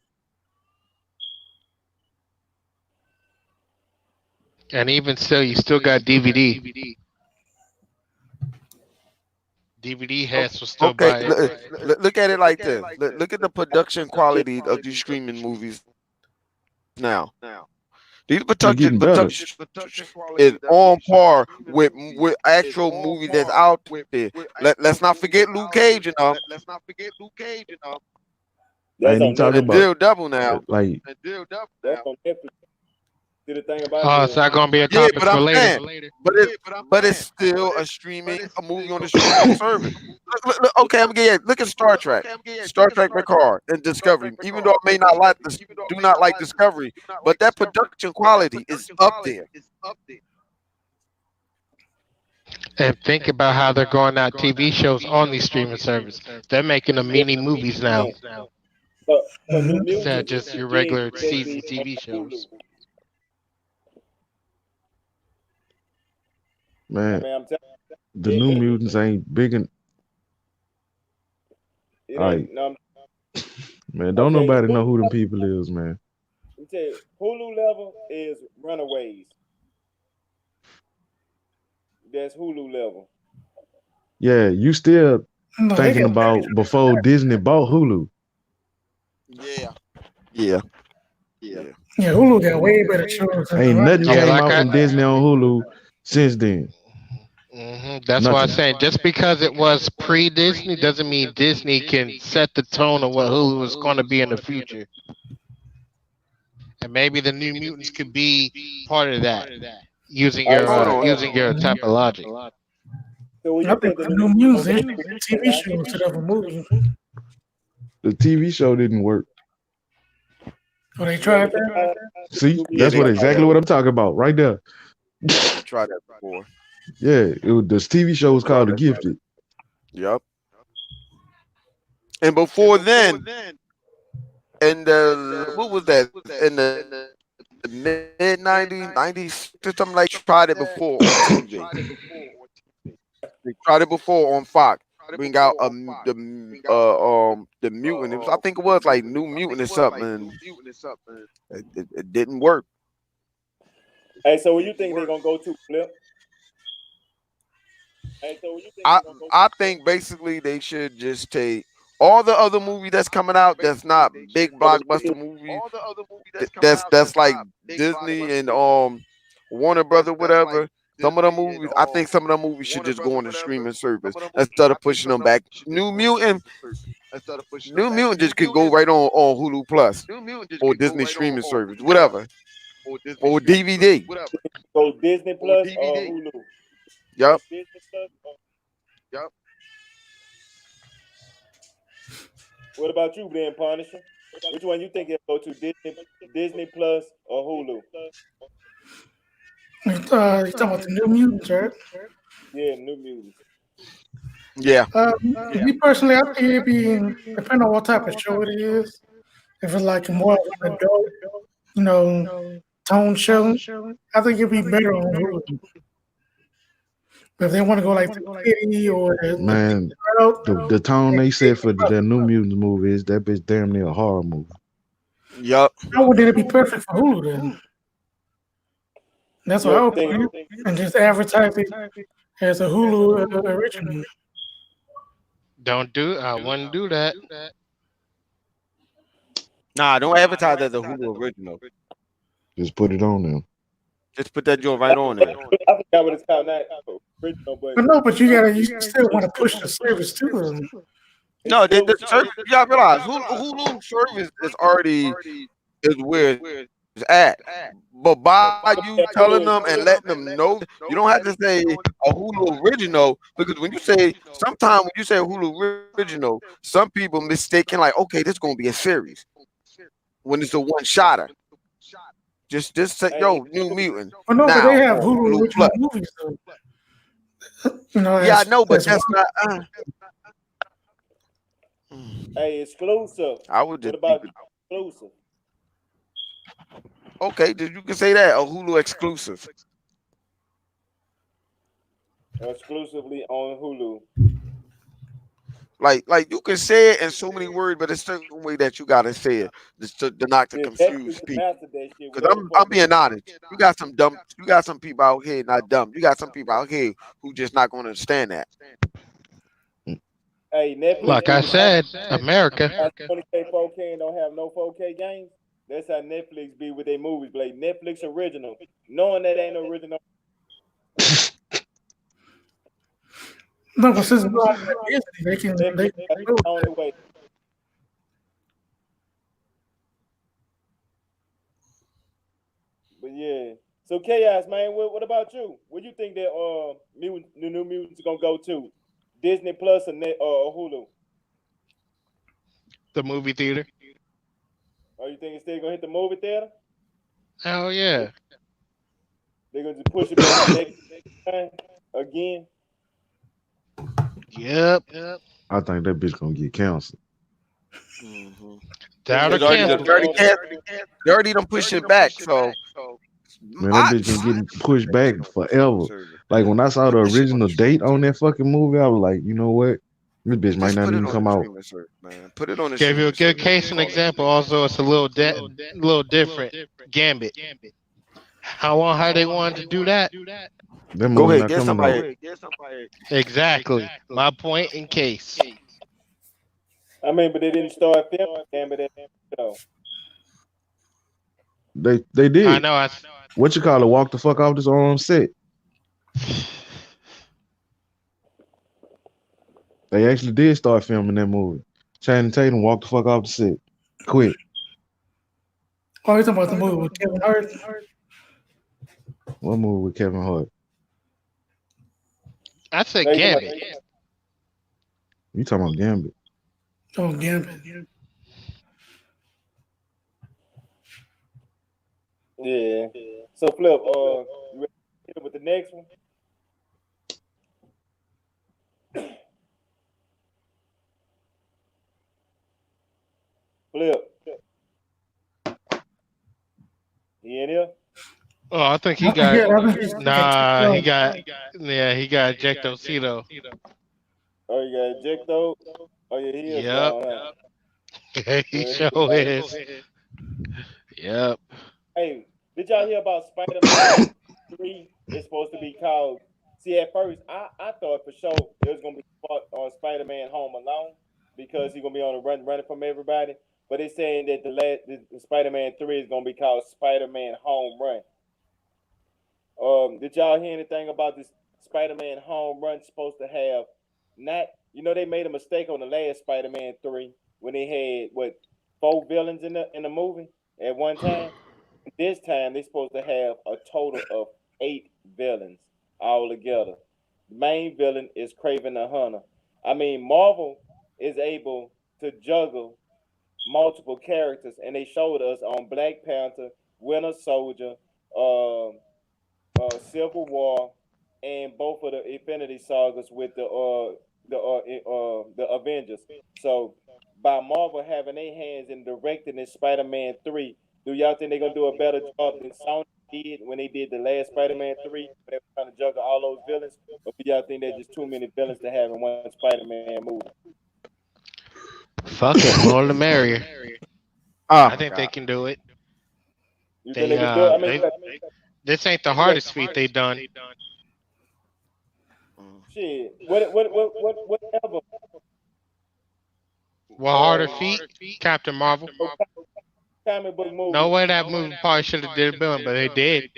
And even still, you still got DVD. DVD heads will still buy Okay, it. look at it like this. Look at the production quality of these streaming movies Now, these getting better. production is on par with actual movies that's out there. Let's not forget Luke Cage, I That's ain't even on talking Netflix. about Daredevil now. like That's on Netflix. See the thing about Oh, it is that gonna be a Yeah, topic but for I'm later? saying, but it's still a movie on the streaming service. Look, okay, I'm getting look at Star Trek, Picard, and Discovery. Even though I may not like this, do not like Discovery, but that production quality is up there. And think about how they're going out TV shows on these streaming services. They're making them mini movies now So New Mhm. Mutants instead of is just your being regular just season on TV Hulu. shows. I man, mean, I'm telling the you, New Mutants ain't big and it like ain't. No, man, don't okay, nobody know Hulu who them level, people is, man. let me tell you, Hulu level is Runaways. That's Hulu level. Yeah, you still No, they thinking got about before Disney bought Hulu. Yeah. yeah, Hulu got way better shows than Ain't nothing the Yeah, came like out from Disney on Hulu since then. that's why I'm Nothing. saying just because it was pre-Disney doesn't mean Disney can set the tone of what Hulu is going to be in the future. And maybe the New Mutants could be part of that using All right, Hold so on. your type of logic. so when I you think said the the New New Mutants Mutants on they should Netflix, make a TV right? show instead of a movie. The TV show didn't work. Oh, they You never tried that. tried See, New Yeah, that's they what Mutants? tried exactly that. what I'm talking about right there. They tried that before. Yeah, this TV show was called The Gifted. Yep. And before then, in the what was that? In the mid 90s, something like tried it before on TV. They tried it before on Fox. Bring out the mutant. It was, I think it was like New Mutant or something. And it didn't work. Hey, so what you think they're gonna go to, Flip? Hey, so what you think I they're gonna go I to? think basically they should just take all the other movies that's coming out that's not big For the blockbuster real, movies. That's like Disney and Warner Brother, whatever. Some of the movies, I think some of the movies should just go on the streaming service instead of pushing them back. New Mutant just could go right on Hulu Plus or Disney streaming service, whatever, or DVD. go Disney Plus or Hulu? Yep. Disney Plus. What about you, then, Punisher? Which one you think it'll go to, Disney Plus or Hulu? You talking about the New Mutants, right? Yeah, New Mutants. Yeah. Me personally, I think it'd be depending on what type of show it is. If it's like more of an adult, tone show, I think it'd be better on Hulu. But if they want to go like the kitty or the Man, route, the tone they set for the New Mutants movie is that bitch damn near a horror movie. Yup. how would it be perfect for Hulu then? That's what I would do, and just advertise it as a Hulu original. I wouldn't do that. Nah, don't advertise as a Hulu original. Just put it on there. Just put that joint right on there. I forgot what it's called now. Original, But no, but you still want to push the service to them. No, the service, you gotta realize Hulu service is already is where it's at. But by you telling them and letting them know, you don't have to say a Hulu original, because when you say sometimes when you say Hulu original, some people mistaken like, okay, this is gonna be a series when it's a one shotter. Just say, yo, New Mutant. But no, but now they have on Hulu original Plus. movies though. Yeah, I know, but that's well. not. Hey, exclusive. I would just What about keep it. exclusive? Okay, you can say that a Hulu exclusive. Exclusively on Hulu. Like you can say it in so many words, but it's a certain way that you gotta say it to not to Yeah, confuse Netflix people. mastered that shit. Because I'm being honest. You got some people out here not dumb. You got some people out here who just not gonna understand that. Hey, Netflix. Like I said, America. 20K 4K and don't have no 4K games. That's how Netflix be with their movies. Like Netflix original, knowing that ain't original. No, but since it's on Disney, they can Netflix they the only way. But yeah. So Chaos, man, what about you? Where you think that the new mutants gonna go to? Disney Plus or Hulu? The movie theater. Or you think it's still gonna hit the movie theater? Hell yeah. They're gonna just push it back next time again. Yep. I think that bitch gonna get canceled. Mm-hmm. That or It's already the cancel. dirty cat. They already done push it back. So Man, that bitch been getting pushed back forever. Like when I saw the original date on that fucking movie, I was like, you know what? This bitch might Just not put it even on come the out. streaming service, man. Put it on the Gave you a streaming good service. case and example. Also, it's a little different. Gambit. How long have they wanted to do that? That Go movie ahead, not get coming out. somebody. Exactly. My point in case. I mean, but they didn't start filming Gambit at though. They did. I know. What you call it? Walk the fuck off this set. They actually did start filming that movie. Channing Tatum walked the fuck off the set. Quit. Oh, you talking about the movie with Kevin Hart? What movie with Kevin Hart? I said No, Gambit. You talking about Gambit? Oh, Gambit. Yeah. So Flip, you ready to hit with the next one? Flip. He in here? Oh, I think he got. Yeah, I think he's Nah, he got. Yeah, he got Ejectocito. Oh, you got Ejecto? Oh yeah, he is Yep. gone, huh? He sure is. Yep. Hey, did y'all hear about Spider-Man 3? It's supposed to be called. See, at first, I thought for sure it was gonna be on Spider-Man Home Alone because he's gonna be on the running from everybody. But it's saying that the Spider-Man 3 is gonna be called Spider-Man Home Run. Did y'all hear anything about this Spider-Man Home Run supposed to have not? You know, they made a mistake on the last Spider-Man 3 when they had 4 villains in the movie at one time. This time they're supposed to have a total of 8 villains all together. The main villain is Kraven the Hunter. I mean, Marvel is able to juggle multiple characters, and they showed us on Black Panther, Winter Soldier, Civil War, and both of the Infinity Sagas with the Avengers. So by Marvel having their hands in directing this Spider-Man 3, do y'all think they're gonna do a better job than Sony did when they did the last Spider-Man 3? They were trying to juggle all those villains, or do y'all think there's just too many villains to have in one Spider-Man movie? Fuck it, more the merrier. I think they can do it. You think they can do it? I mean, This ain't the hardest feat they done. shit. Whatever. What harder feat? Captain Marvel. Comic book movie. No way that movie probably should have did a billion, but they did.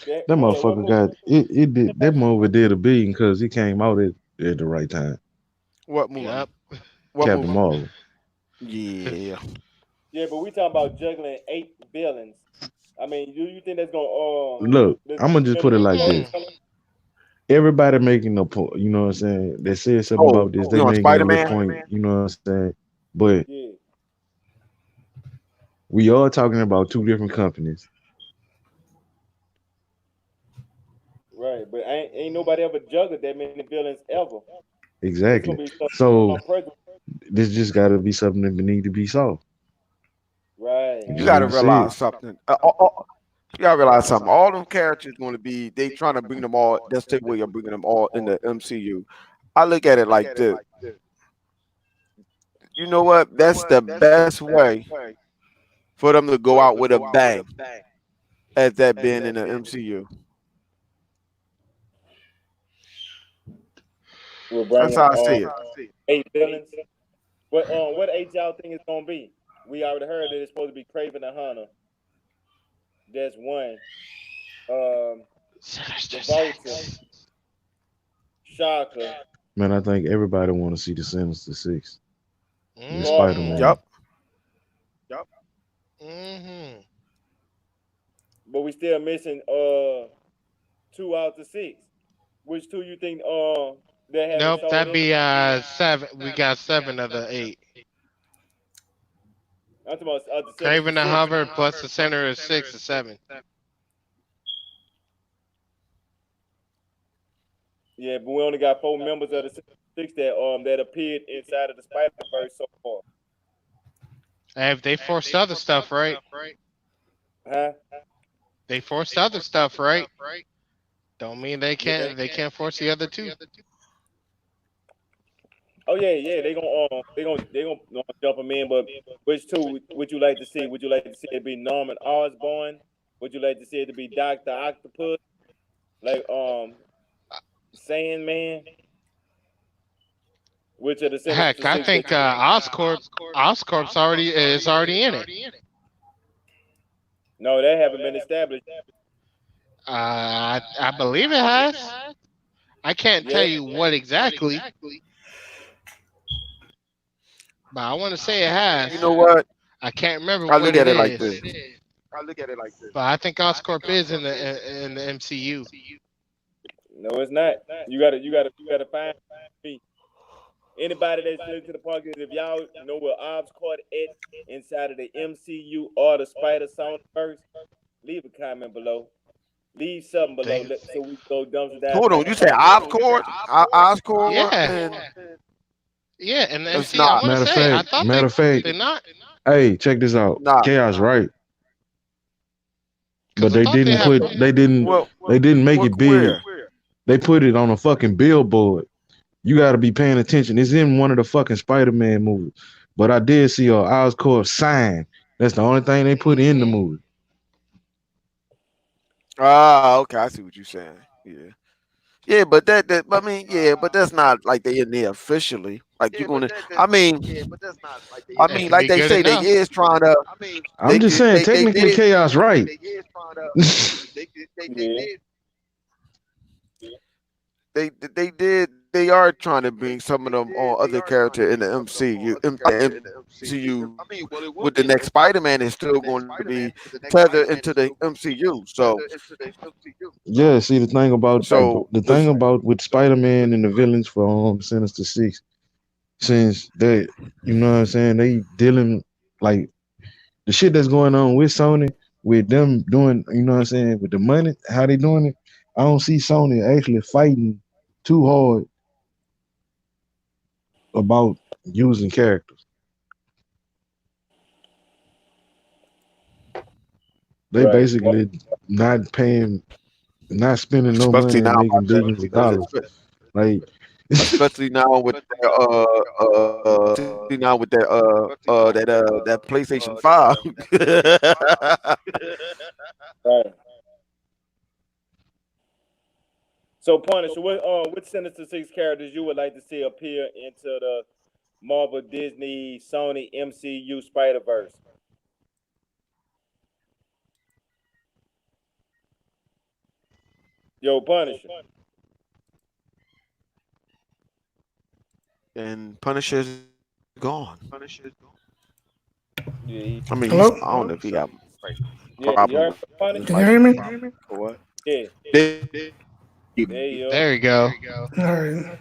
That motherfucker got it. It did that movie did a billion because it came out at the right time. What movie? Yep. What Captain movie? Marvel. Yeah. Yeah, but we talking about juggling 8 villains. I mean, do you think that's gonna Look, I'm gonna just put it like this. Everybody making a point, you know what I'm saying? They said something about this. They on making a Spider-Man? point, you know what I'm saying? But Yeah, we are talking about 2 different companies. right. But ain't nobody ever juggled that many villains ever. Exactly. It's gonna be So unprecedented. this just got to be something that need to be solved. Right. You gotta realize something. You gotta realize something. All them characters going to be. They trying to bring them all. That's the way you're bringing them all in the MCU. I look at it like this. You know what? That's the best way for them to go out with a bang, as that being in the MCU. We're That's bringing how I see it. 8 villains. What age y'all think it's gonna be? We already heard that it's supposed to be Craven the Hunter. That's one. Sinister The Vulture, Six. Shocker, Man, I think everybody want to see the Sinister Six, the Spider Scorpion. Man. Yup. Mm-hmm. But we still missing 2 out of 6. Which 2 you think they haven't Nope, shown that'd in? be 7. We got 7 of the 8. I'm talking about the Craven the Sinister Six. Hover plus the center is 6 or 7. Yeah, but we only got 4 members of the Sinister Six that appeared inside of the Spider-Verse so far. Hey, if they forced other stuff, right? Huh? They forced other stuff, right? Don't mean they can't. They can't force the other 2. Oh yeah, they gonna jump them in. But which 2 would you like to see? Would you like to see it be Norman Osborn? Would you like to see it to be Dr. Octopus? Like Sandman? Which of the Sinister Heck, I Six think that Oscorp's already in it. No, that haven't been established. I believe it has. I can't tell you what exactly, but I want to say it has. You know what? I can't remember I what look it at it like is. this. But I think Oscorp is in the MCU. No, it's not. You gotta find me. Anybody that's listening to the podcast, if y'all know where Oscorp is inside of the MCU or the Spider Soundverse, leave a comment below. Leave something below so we go dumpster dive. Hold on, you say Oscorp? Oscorp? Yeah. Yeah, and the It's MCU. not. I want to say, I thought Matter of fact, they're not. hey, check this out. Nah. Chaos, right? 'Cause But I they thought didn't had- put. They didn't. Well, They didn't make it big. where? They put it on a fucking billboard. You got to be paying attention. It's in one of the fucking Spider-Man movies. But I did see a Oscorp sign. That's the only thing they put in the movie. Ah, okay, I see what you're saying. Yeah. Yeah, but that I mean, yeah, but that's not like they in there officially. Like you're gonna I mean like be they good say enough. they is trying to I'm just saying, they technically, did- Chaos, right? they are trying to bring some of them on other character in the MCU. MCU with the next Spider-Man is still going to be tethered into the MCU. So Yeah. See, the thing about So, with Spider-Man and the villains for Sinister Six, since they, you know what I'm saying, they dealing like the shit that's going on with Sony, with them doing, you know what I'm saying, with the money, how they doing it. I don't see Sony actually fighting too hard about using characters. They Right. basically not spending no money especially and now, making billions of dollars. Like, especially now with that PlayStation 5. Right. So Punisher, what Sinister Six characters you would like to see appear into the Marvel, Disney, Sony, MCU, Spider-Verse? Yo, Punisher. And Punisher's gone. Yeah, I mean, Hello? I don't know if he got you problem heard with Punisher? Can you hear me? or what. Yeah. There There you go. There you go. All right.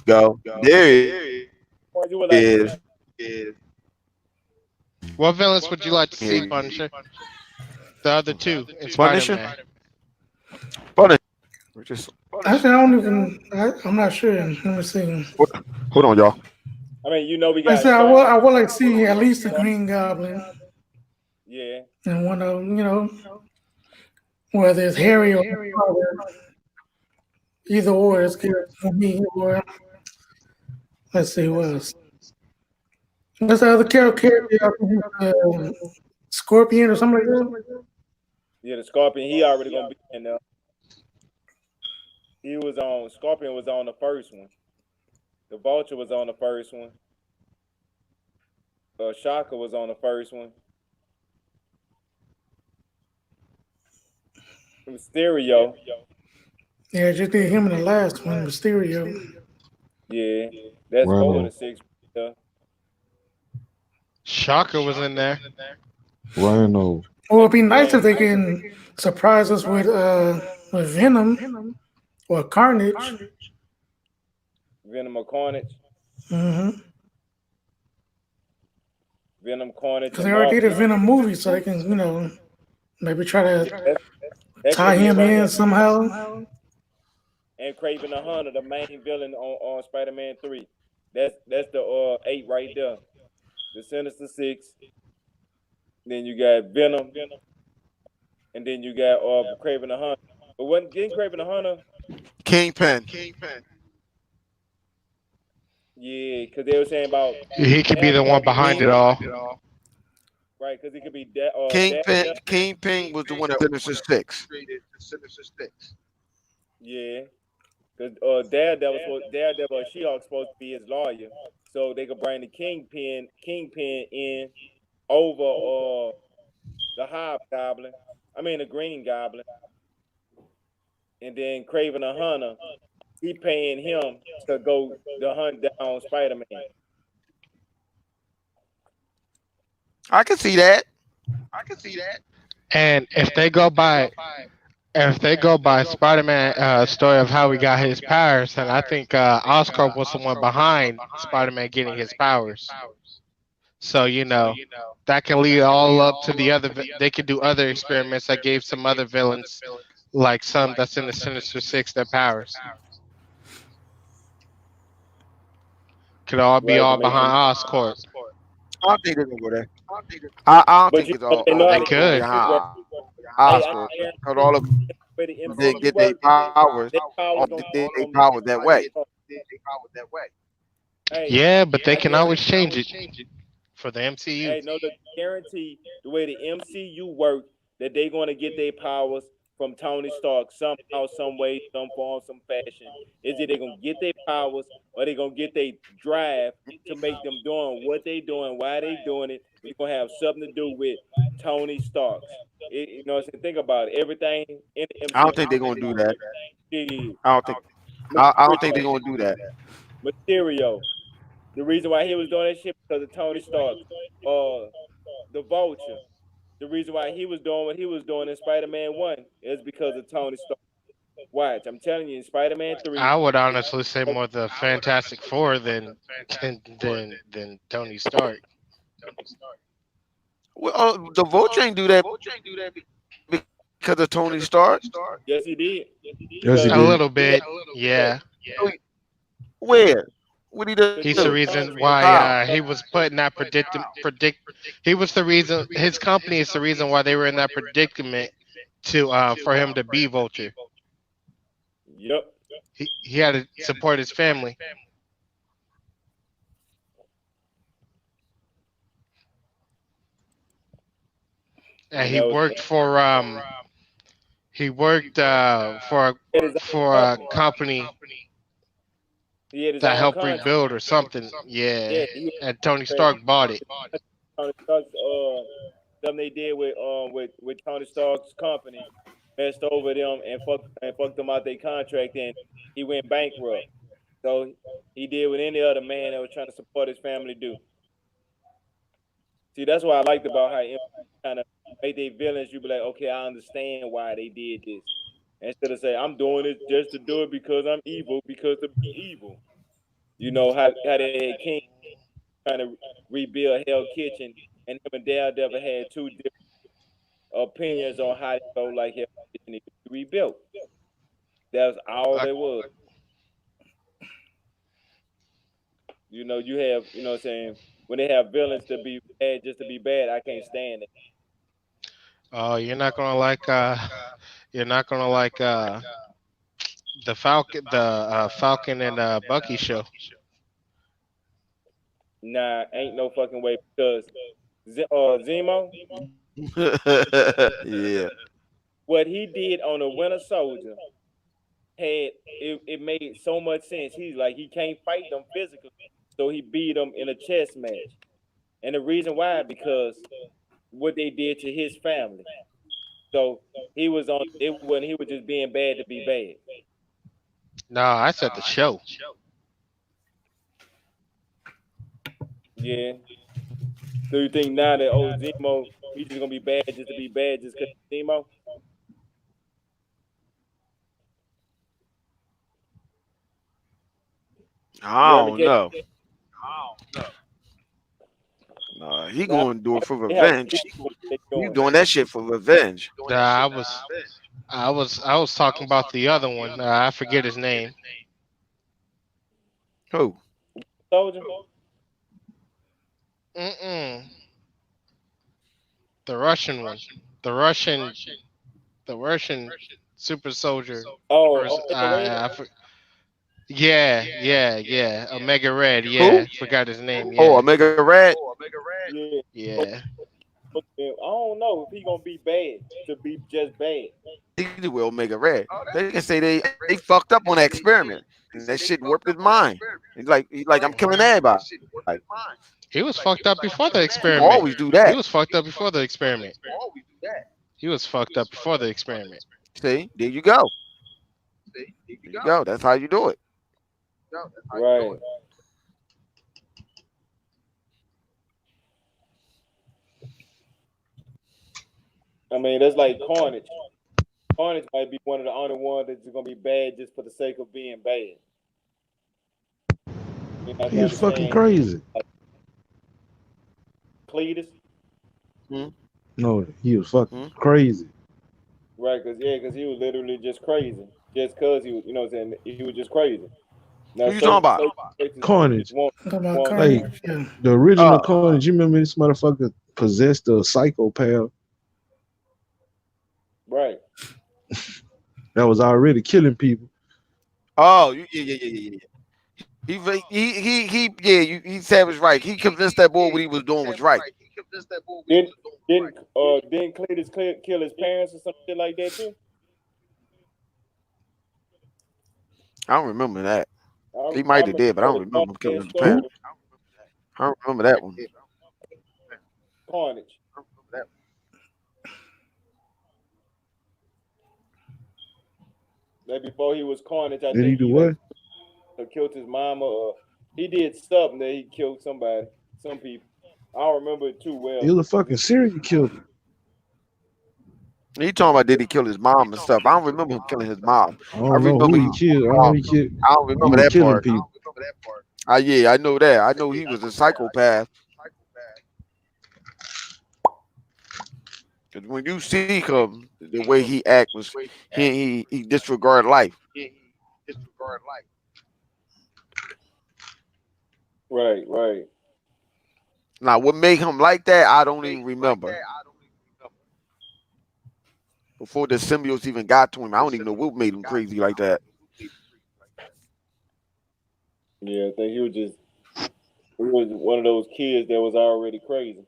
go. There What you would it like to is. What villains would you like to see, Yeah. Punisher? The other 2 in Punisher? Spider-Man. Punisher. We're just Actually, I don't even. I'm not sure. Let me see. hold on, y'all. I mean, you know we I got. said I would like to see at least the Green Goblin Yeah. and one of them, you know, whether it's Harry or Potter, either or is good for me. Or let's see what else. What's the other character? Scorpion or something like that. Yeah, the Scorpion, he already gonna be in there. He was on Scorpion was on the first one. The Vulture was on the first one. Shaka was on the first one. Mysterio. Yeah, just did him in the last one, Mysterio. Yeah, that's 4 Rhino. and 6. Shocker was in there. Rhino. Well, it'd be nice if they can surprise us with Venom or Carnage. Venom or Carnage. Mm-hmm. Venom, Carnage, Because and they already did a Morpheus. Venom movie, so they can, maybe try to That tie could be him right in there. somehow. And Craven the Hunter, the main villain on Spider-Man 3. That's the 8 right there. The Sinister Six. Then you got Venom. And then you got Craven the Hunter. But wasn't getting Craven the Hunter? Kingpin. Yeah, because they were saying about He could be the one behind it all. right, because it could be Kingpin was the one that Sinister Six. Yeah, because Daredevil and She-Hulk supposed to be his lawyer, so they could bring the Kingpin in over the Hobgoblin. I mean the Green Goblin, and then Craven the Hunter. He paying him to go to hunt down Spider-Man. I can see that. And if they go by Spider-Man story of how he got his powers, then I think Oscorp was the one behind Spider-Man getting his powers. So that can lead all up to the other. They could do other experiments that gave some other villains, like some that's in the Sinister Six, their powers. Could all be all behind Oscorp. I don't think they're gonna go there. I don't think it's all know They gonna could. be behind Oscar because all of them where the didn't MCU get their works, powers. their powers Or gonna did come their powers that way. Hey, Yeah, but they can always change it for the MCU. hey, no, the guarantee the way the MCU works that they're gonna get their powers from Tony Stark somehow, some way, some form, some fashion. Is it they're gonna get their powers or they gonna get their drive to make them doing what they doing, why they doing it? It's gonna have something to do with Tony Stark. You know what I'm saying? Think about it. Everything in the MCU. I don't think they're gonna do that. is I don't think they're gonna do that. Mysterio. The reason why he was doing that shit because of Tony Stark. The Vulture. The reason why he was doing what he was doing in Spider-Man 1 is because of Tony Stark. Watch, I'm telling you, in Spider-Man 3. I would honestly say more the Fantastic Four than Tony Stark. Well, the Vulture ain't do that because of Tony Stark. Yes, he did. Yes, he A did. little bit, yeah. Where? What he do? He's the reason why he was put in that He was the reason. His company is the reason why they were in that predicament for him to be Vulture. Yep. He had to support his family. And he worked for a company that helped rebuild or something. Yeah. And Tony Stark bought it. Tony Stark's something they did with Tony Stark's company messed over them and fucked them out their contract, and he went bankrupt. So he did what any other man that was trying to support his family do. See, that's what I liked about how kind of made their villains. You be like, okay, I understand why they did this, instead of saying I'm doing it just to do it because I'm evil, because to be evil. You know how they had King trying to rebuild Hell Kitchen, and him and Daredevil had two different opinions on how to go like Hell Kitchen needed to be rebuilt. That's all there was. You know, you have, you know what I'm saying, when they have villains to be bad just to be bad, I can't stand it. Oh, you're not gonna like the Falcon and Bucky show. Nah, ain't no fucking way, because Zemo, Yeah. what he did on the Winter Soldier it made so much sense. He's like, he can't fight them physically, so he beat them in a chess match. And the reason why, because what they did to his family. So he was on it when he was just being bad to be bad. No, I said the show. Yeah. So you think now that Zemo, he's just gonna be bad just to be bad just because Zemo? I don't know. Nah, he going to do it for revenge. You doing that shit for revenge. Nah, I was talking about the other one. I forget his name. Who? Soldier? The Russian one. The Russian super soldier. Yeah. Omega Red. Yeah, forgot his name. Yeah. Oh, Omega Red. Yeah. I don't know if he gonna be bad to be just bad. He will Omega Red. They can say they fucked up on that experiment. And that shit warped his mind. He's like I'm killing everybody. He was fucked up before the experiment. People always do that. He was fucked up before the experiment. He was fucked up before the experiment. See, there you go. There you go. That's how you do it. Right. I mean, that's like Carnage. Carnage might be one of the only ones that's gonna be bad just for the sake of being bad. He is fucking crazy. Cletus? No, he was fucking crazy. Right, because he was literally just crazy. Just because he was, you know what I'm saying? He was just crazy. Now, who you talking about? Carnage. Carnage. Yeah. The original Carnage, you remember this motherfucker possessed a psychopath? Right. That was already killing people. Oh, yeah. He said it was right. He convinced that boy what he was doing was right. Didn't Cletus kill his parents or something like that too? I don't remember that. He might have did, but I don't remember him killing his parents. I don't remember that one. Carnage. Like before he was Carnage, I Did think he do what? Killed his mama, or he did something that he killed somebody, some people. I don't remember it too well. He was a fucking serial killer. He talking about did he kill his mom and stuff. I don't remember him killing his mom. I don't know who he killed. I don't remember that part. People. Yeah, I know that. I know he was a psychopath. Because when you see him, the way he act was he disregarded life. Right. Now, what made him like that, I don't even remember. Before the symbiotes even got to him, I don't even know what made him crazy like that. Yeah, I think he was one of those kids that was already crazy.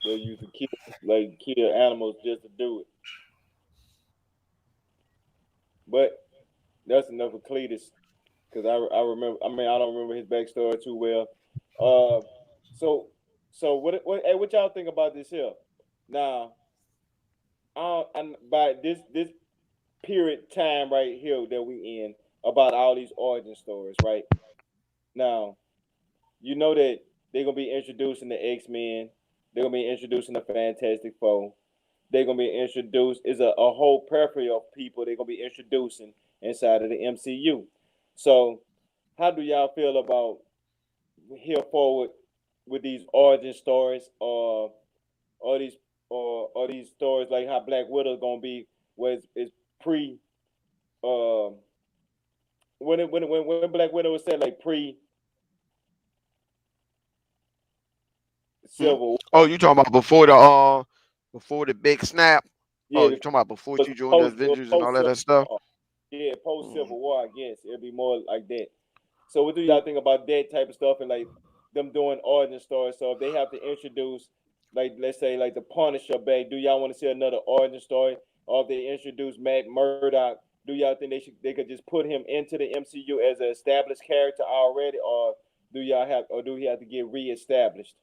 They used to kill animals just to do it. But that's enough of Cletus, because I remember. I mean, I don't remember his backstory too well. So what y'all think about this here? Now, by this period time right here that we in about all these origin stories, right? Now, you know that they're gonna be introducing the X-Men. They're gonna be introducing the Fantastic Four. They're gonna be introduced. Is a whole plethora of people they're gonna be introducing inside of the MCU. So, how do y'all feel about here forward with these origin stories, or these stories like how Black Widow is gonna be, where it's pre, when Black Widow was said like pre Civil War. Oh, you talking about before the big snap? Yeah, you talking about before you joined the Avengers and all that stuff? Yeah, post Civil War, I guess it'll be more like that. So, what do y'all think about that type of stuff and like them doing origin stories? So, if they have to introduce, like, let's say, like the Punisher back, do y'all want to see another origin story? Or if they introduce Matt Murdock, do y'all think they could just put him into the MCU as an established character already, or do he have to get reestablished?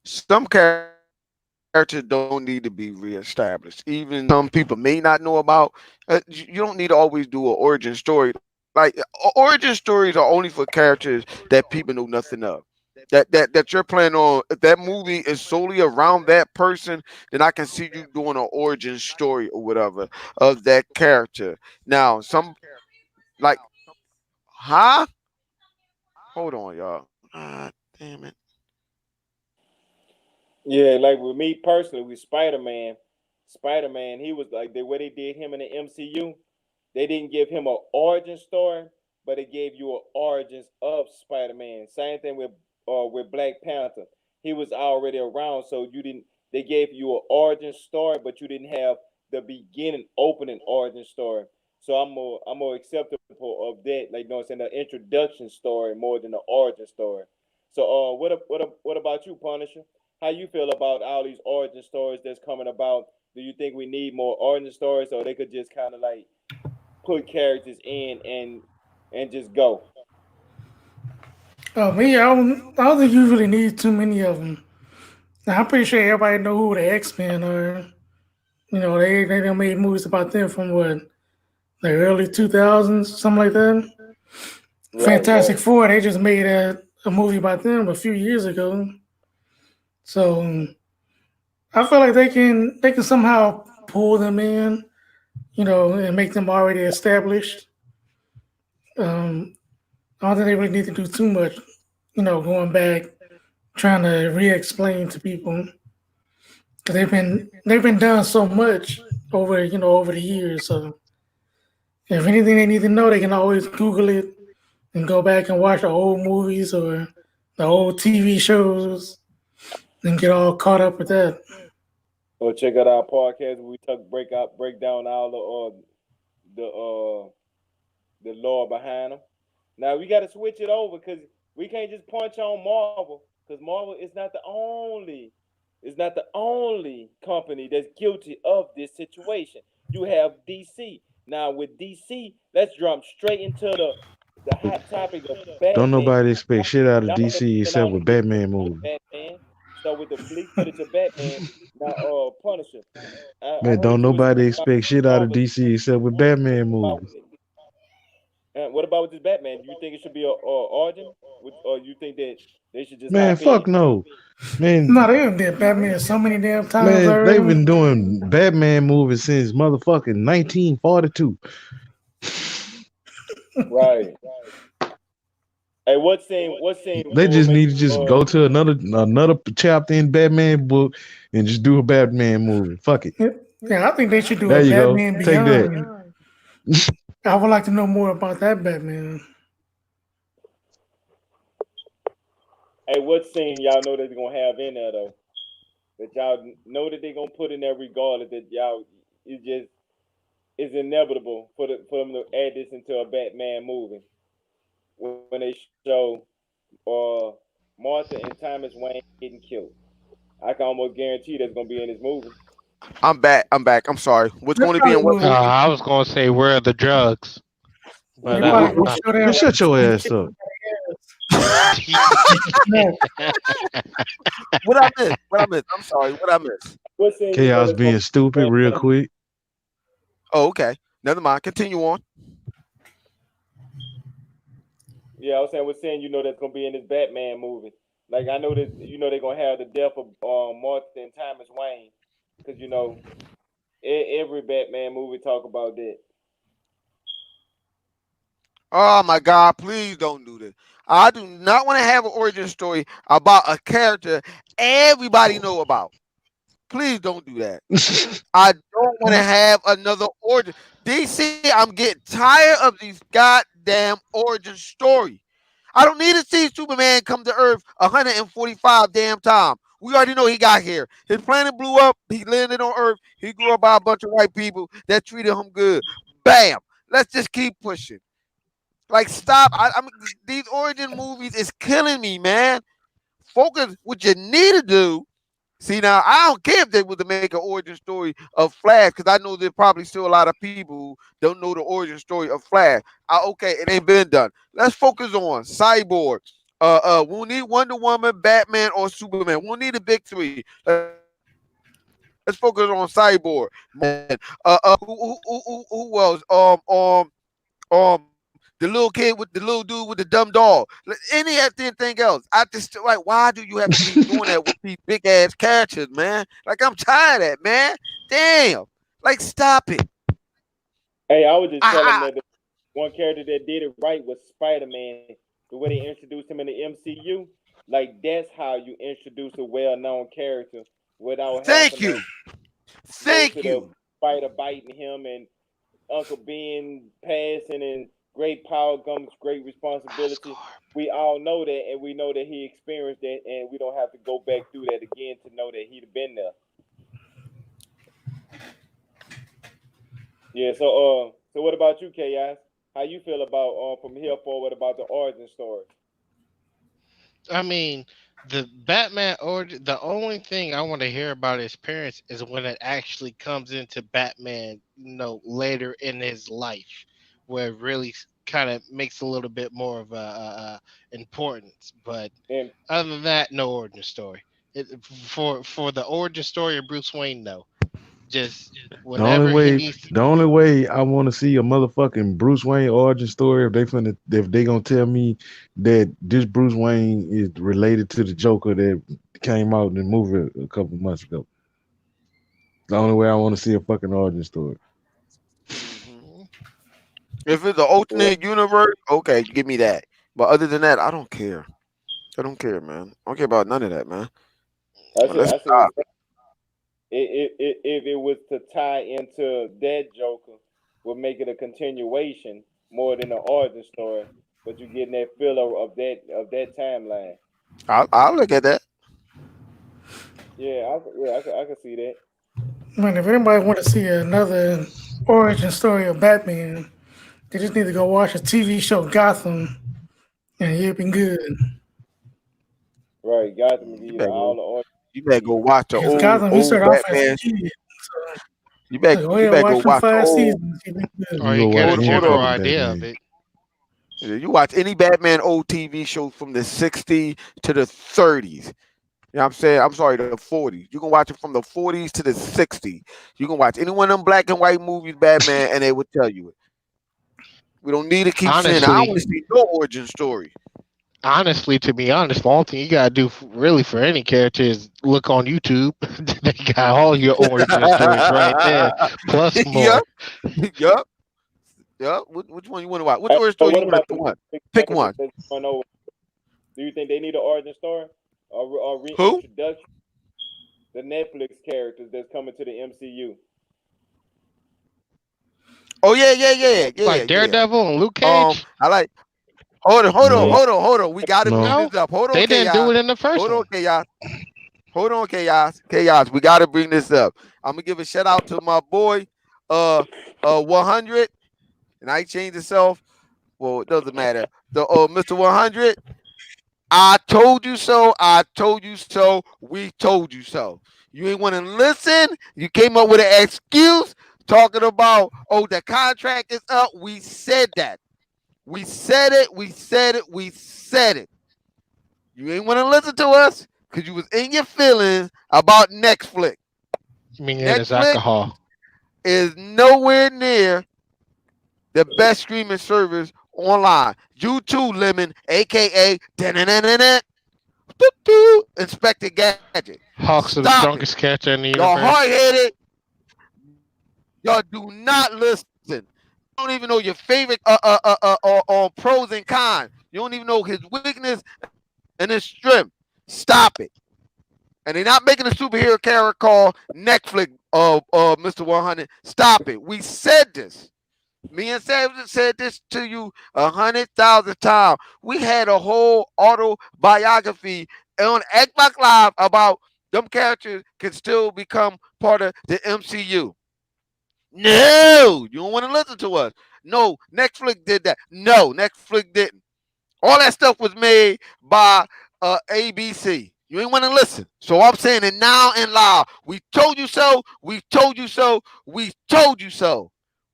some characters don't need to be reestablished. Even some people may not know about. You don't need to always do an origin story. Like origin stories are only for characters that people know nothing of. That you're planning on. If that movie is solely around that person, then I can see you doing an origin story or whatever of that character. Now, some like, huh? Hold on, y'all. Damn it. Yeah, like with me personally, with Spider Man, he was like the way they did him in the MCU. They didn't give him an origin story, but it gave you an origins of Spider-Man. Same thing with Black Panther. He was already around, so you didn't. They gave you an origin story, but you didn't have the beginning opening origin story. So I'm more acceptable of that. Like you know, what I'm saying the introduction story more than the origin story. So what about you, Punisher? How you feel about all these origin stories that's coming about? Do you think we need more origin stories, or they could just kind of like put characters in and just go? Oh, me, I don't think you really need too many of them. Now, I'm pretty sure everybody know who the X-Men are. You know, they done made movies about them from what, the early 2000s, something like that. Right, Fantastic right. Four, they just made a movie about them a few years ago. So I feel like they can somehow pull them in, and make them already established. Um, I don't think they really need to do too much, going back trying to re-explain to people. 'Cause they've been done so much over the years. So if anything they need to know, they can always Google it and go back and watch the old movies or the old TV shows and get all caught up with that. Or check out our podcast where we break down all the lore behind them. Now we got to switch it over because we can't just punch on Marvel because Marvel is not the only company that's guilty of this situation. You have DC. Now with DC, let's jump straight into the hot topic of Don't Batman. nobody expect shit out of Y'all know DC seeing all except the with leak Batman footage of movie. Batman. Start with the leak footage of Batman. Now, Punisher. I Man, heard don't you was speaking nobody about expect shit out of Marvel. DC except with Batman About movies. what about with this Batman? Do you think it should be a origin, or you think that they should just Man, hop in? fuck no. No, Man, they done did Batman so many damn times man, they've already. been doing Batman movies since motherfucking 1942. Right. Hey, what scene They will just make need to you just go to another chapter in Batman book and just do a Batman movie. Fuck it. Yeah, I think they should do There a you go. Batman Take that. Beyond. I would like to know more about that Batman. what scene y'all know that they're gonna have in there though? That y'all know that they're gonna put in there regardless that y'all it just is inevitable for them to add this into a Batman movie when they show uh Martha and Thomas Wayne getting killed. I can almost guarantee that's gonna be in this movie. I'm back. I'm back. I'm sorry. What's They going to be probably in what will. movie? I was gonna say where are the drugs, They but probably will What, show Man, that shut your ass up. what I missed? What I missed? I'm sorry. What I missed? What scene you know Chaos that's gonna being stupid real be? quick. Oh, okay. Never mind. Continue on. Yeah, I was saying what scene you know that's gonna be in this Batman movie. Like I know that they're gonna have the death of Martha and Thomas Wayne because every Batman movie talk about that. Oh my God! Please don't do this. I do not want to have an origin story about a character everybody know about. Please don't do that. I don't want to have another origin. DC, I'm getting tired of these goddamn origin story. I don't need to see Superman come to Earth 145 damn times. We already know he got here. His planet blew up. He landed on Earth. He grew up by a bunch of white people that treated him good. Bam. Let's just keep pushing. Like, stop. I mean, these origin movies is killing me, man. Focus what you need to do. See, now I don't care if they were to make an origin story of Flash, because I know there's probably still a lot of people who don't know the origin story of Flash. Okay, it ain't been done. Let's focus on Cyborg, We don't need Wonder Woman, Batman, or Superman. We don't need the big three. Let's focus on Cyborg, man. Who else? The little kid with the little dude with the dumb dog. Anything else. I just like, why do you have to keep doing that with these big ass characters, man? Like, I'm tired of that, man. Damn. Like, stop it. Hey, I was just telling that the one character that did it right was Spider-Man. The way they introduced him in the MCU, like that's how you introduce a well-known character without Thank you. Spider biting him and Uncle Ben passing, and great power comes great responsibility. We all know that, and we know that he experienced that, and we don't have to go back through that again to know that he'd have been there. Yeah. So what about you, Chaos? How you feel about from here forward about the origin story? I mean, the Batman origin. The only thing I want to hear about his parents is when it actually comes into Batman, later in his life, where it really kind of makes a little bit more of a importance. But other than that, no origin story. For the origin story of Bruce Wayne, no. Just whenever the only way I want to see a motherfucking Bruce Wayne origin story, if they gonna tell me that this Bruce Wayne is related to the Joker that came out in the movie a couple months ago. The only way I want to see a fucking origin story. If it's an alternate universe, okay, give me that. But other than that, I don't care. I don't care, man. I don't care about none of that, man. Let's if it was to tie into that Joker, would make it a continuation more than an origin story. But you're getting that filler of that timeline. I'll look at that. Yeah, I can see that. Man, if anybody want to see another origin story of Batman, they just need to go watch a TV show Gotham, and you'll be good. Right, Gotham is all the origin. You better go watch the old Gotham. He started off as a kid. You better go watch the old. Seasons. Or you get a general idea of it. You watch any Batman old TV show from the 60s to the 30s. You know what I'm saying? I'm sorry, the 40s. You can watch it from the 40s to the 60s. You can watch any one of them black and white movies, Batman, and they would tell you it. We don't need to keep saying, I want to see no origin story. Honestly, to be honest, the only thing you gotta do really for any character is look on YouTube. They got all your origin stories right there, plus more. Yep. Which one you want to watch? Which origin story you want to watch? Pick one. Do you think they need an origin story or Who? reintroduction? The Netflix characters that's coming to the MCU. Oh yeah. Like Daredevil and Luke Cage. I like. Hold on. We got to bring this up. Hold on, they didn't do it in the first one. Hold on, Chaos. We got to bring this up. I'm gonna give a shout out to my boy, 100, and I changed itself. Well, it doesn't matter. The Mr. 100. I told you so. We told you so. You ain't want to listen. You came up with an excuse talking about, the contract is up. We said that. We said it. You ain't want to listen to us because you was in your feelings about Netflix. It's alcohol. Is nowhere near the best streaming service online. YouTube Lemon, aka Inspector Gadget. Hawks are the strongest catcher in the universe. Y'all hard-headed. Y'all do not listen. You don't even know your favorite on pros and cons. You don't even know his weakness and his strength. Stop it. And they're not making a superhero character called Netflix, Mr. 100. Stop it. We said this. Me and Savage said this to you 100,000 times. We had a whole autobiography on Xbox Live about them characters can still become part of the MCU. No, you don't want to listen to us. No, Netflix did that. No, Netflix didn't. All that stuff was made by ABC. You ain't want to listen. So I'm saying it now and loud. We told you so.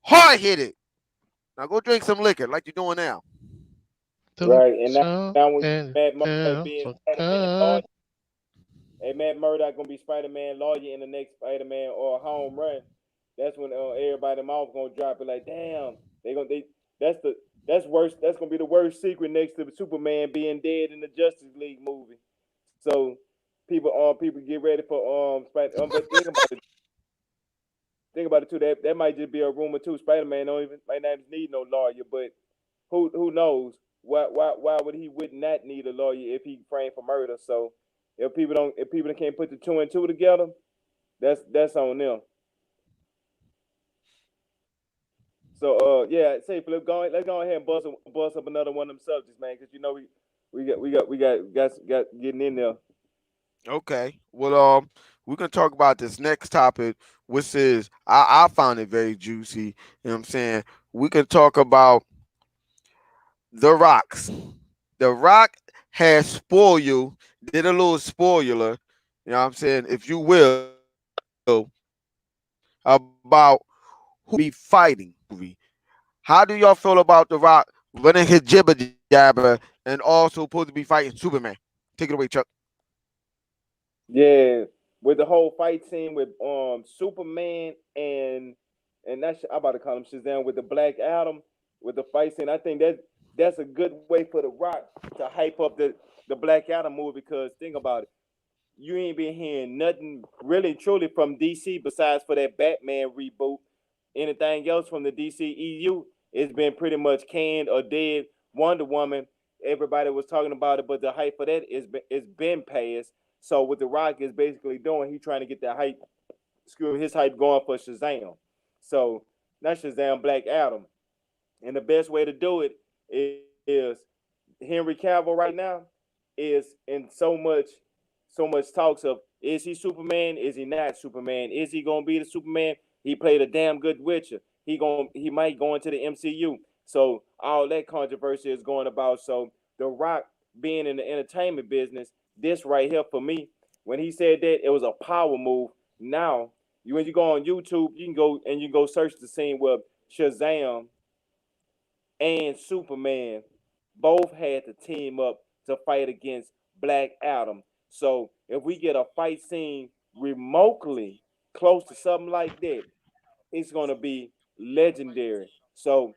Hard-headed. Now go drink some liquor like you're doing now. Right, and So now when and Matt Murdock yeah, being so Spider-Man lawyer, good. hey, Matt Murdock gonna be Spider-Man lawyer in the next Spider-Man or home run. That's when everybody mouth gonna drop it like, damn, that's the that's worse. That's gonna be the worst secret next to Superman being dead in the Justice League movie. So people get ready for Spider. But think about it too. That might just be a rumor too. Spider-Man might not even need no lawyer, but who knows? Why would not need a lawyer if he framed for murder? So if people can't put the two and two together, that's on them. So yeah, say Flip, let's go ahead and bust up another one of them subjects, man, because you know we got getting in there. Okay. Well, we can talk about this next topic, which is I found it very juicy. You know what I'm saying? We can talk about the rocks. The Rock has spoiled, did a little spoiler, you know what I'm saying, if you will, about who be fighting movie. How do y'all feel about The Rock running his jibber jabber and also supposed to be fighting Superman? Take it away, Chuck. Yeah, with the whole fight scene with Superman and that's I'm about to call him Shazam with the Black Adam with the fight scene. I think that's a good way for The Rock to hype up the Black Adam movie because think about it. You ain't been hearing nothing really truly from DC besides for that Batman reboot. Anything else from the DCEU, it's been pretty much canned or dead. Wonder Woman, everybody was talking about it, but the hype for that is been passed. So what The Rock is basically doing, he trying to get that hype, his hype going for Shazam. So not Shazam, Black Adam. And the best way to do it is Henry Cavill right now is in so much talks of is he Superman? Is he not Superman? Is he gonna be the Superman? He played a damn good Witcher. He might go into the MCU. So all that controversy is going about. So The Rock being in the entertainment business, this right here for me, when he said that, it was a power move. Now, when you go on YouTube, you can go search the scene where Shazam and Superman both had to team up to fight against Black Adam. So if we get a fight scene remotely close to something like that, it's gonna be legendary. So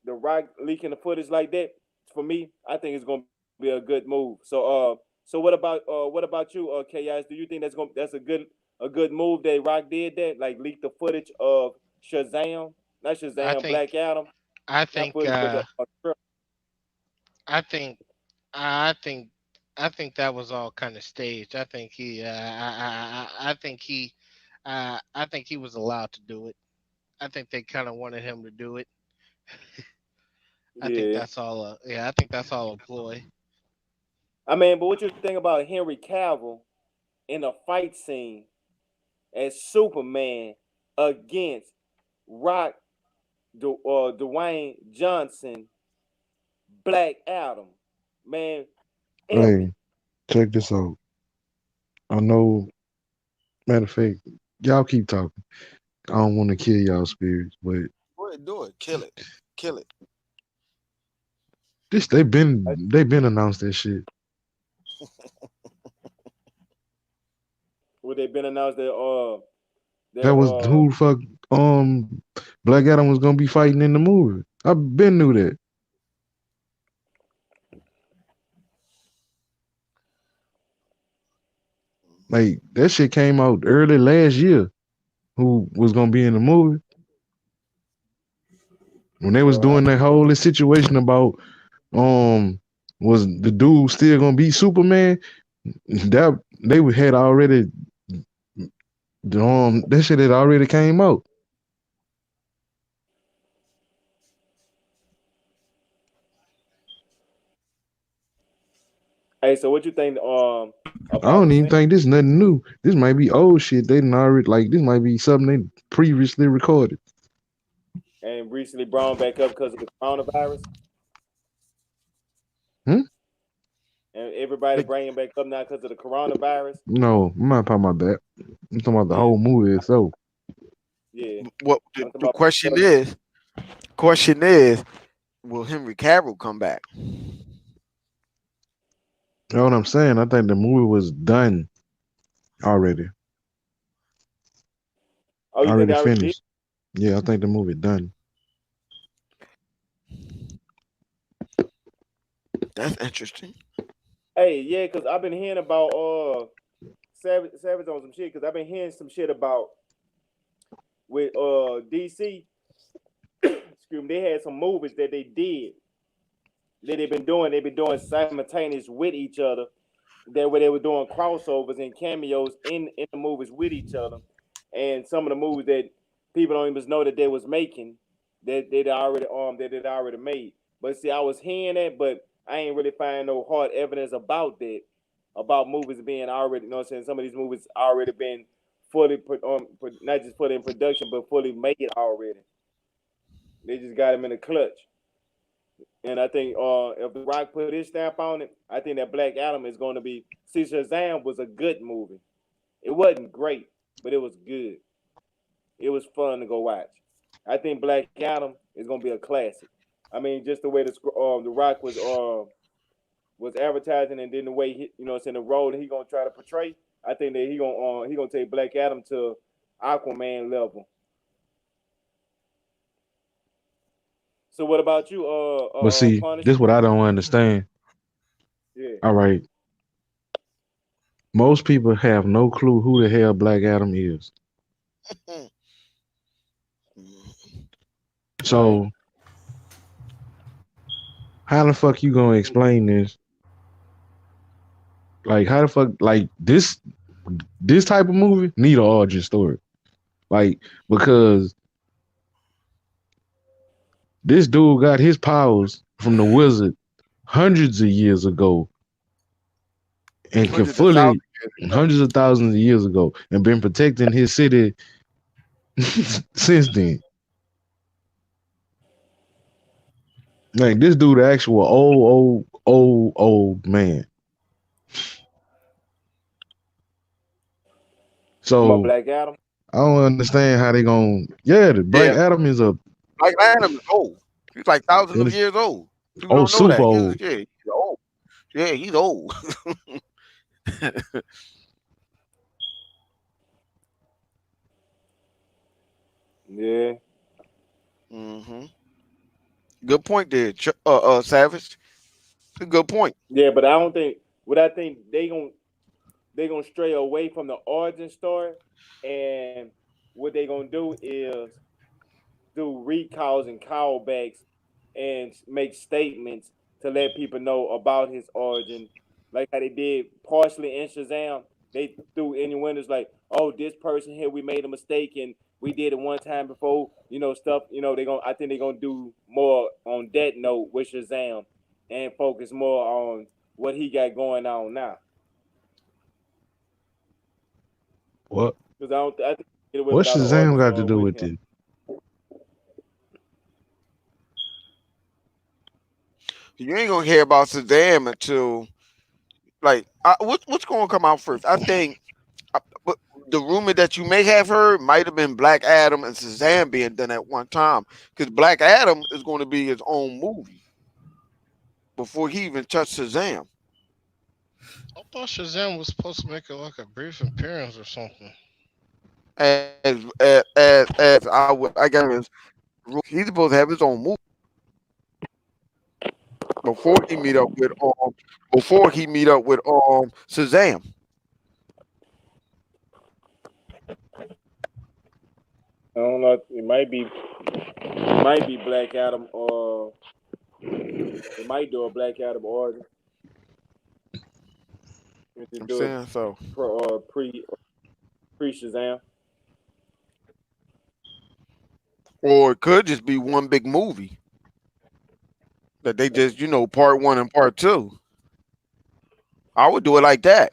the Rock leaking the footage like that, for me, I think it's gonna be a good move. So what about you, Chaos? Do you think that's a good move that Rock did that, like leak the footage of Shazam, not I Shazam, think Black Adam, I not think footage, but the I think I think I think that was all kind of staged. I think he was allowed to do it. I think they kind of wanted him to do it. I think yeah. that's all. Yeah, I think that's all a ploy. I mean, but what you think about Henry Cavill in a fight scene as Superman against Rock, Dwayne Johnson, Black Adam, man, epic. Hey, check this out. I know, matter of fact, y'all keep talking. I don't want to kill y'all spirits, but Go ahead, do it. Kill it. Kill it. this they been announced that shit. Would they been announced That was that who the fuck Black Adam was gonna be fighting in the movie. I been knew that. Like that shit came out early last year. Who was gonna be in the movie when they was so doing that whole situation about um was the dude still gonna be Superman? That had already that shit had already came out. hey, so what you think I about don't the even scene think this nothing new. This might be old shit. They didn't already like this might be something they previously recorded. and recently brought back up because of the coronavirus, Hmm? and everybody bringing back up now because of the coronavirus? No, I'm not talking about that. I'm talking about the Yeah, whole movie itself. yeah. What I'm the talking about question is, will Henry Cavill come back? You know what I'm saying? I think the movie was done already. Oh, you think Already they already did? finished. Yeah, I think the movie done. That's interesting. Hey, yeah, because I've been hearing about Savage on some shit. Because I've been hearing some shit about with DC. Excuse me, they had some movies that they did that they've been doing. They've been doing simultaneous with each other. That where they were doing crossovers and cameos in the movies with each other, and some of the movies that people don't even know that they was making that they already made. But see, I was hearing that, but I ain't really find no hard evidence about that, about movies being already. You know what I'm saying? Some of these movies already been fully put on, not just put in production, but fully made already. They just got them in the clutch. And I think if The Rock put his stamp on it, I think that Black Adam is going to be. See, Shazam was a good movie. It wasn't great, but it was good. It was fun to go watch. I think Black Adam is going to be a classic. I mean, just the way the Rock was advertising, and then the way it's in the role that he gonna try to portray. I think that he gonna take Black Adam to Aquaman level. So what about you, But see, Punisher? this what I don't understand. Yeah. All right. Most people have no clue who the hell Black Adam is. So Right. how the fuck you gonna explain this? Like how the fuck like this type of movie need an origin story. Like because this dude got his powers from the wizard hundreds of years ago and can Hundreds of thousands. fully hundreds of thousands of years ago and been protecting his city since then. Like this dude, the actual old man. About So Black Adam. I don't understand how they gonna. Yeah, the Black Yeah, Adam is a Black Adam is old. He's like thousands of years old. People don't know super that. old. He's old. Yeah, he's old. Yeah. hmm Good point there, Savage. A good point. Yeah, but I don't think. What I think they gonna stray away from the origin story, and what they gonna do is do recalls and callbacks and make statements to let people know about his origin, like how they did partially in Shazam. They threw innuendos like, "Oh, this person here, we made a mistake and we did it one time before." Stuff. They gonna. I think they're gonna do more on that note with Shazam, and focus more on what he got going on now. What? Because I don't. I think they get away What without an Shazam origin got to story do with with him. it? You ain't gonna hear about Shazam until what's gonna come out first. I think, but the rumor that you may have heard might have been Black Adam and Shazam being done at one time, because Black Adam is going to be his own movie before he even touched Shazam. I thought Shazam was supposed to make like a brief appearance or something. As I got his, he's supposed to have his own movie before he meet up with Shazam. I don't know. It might be Black Adam, or it might do a Black Adam origin. To I'm do it saying so. Pre Shazam. Or it could just be one big movie that they just, part one and part two. I would do it like that.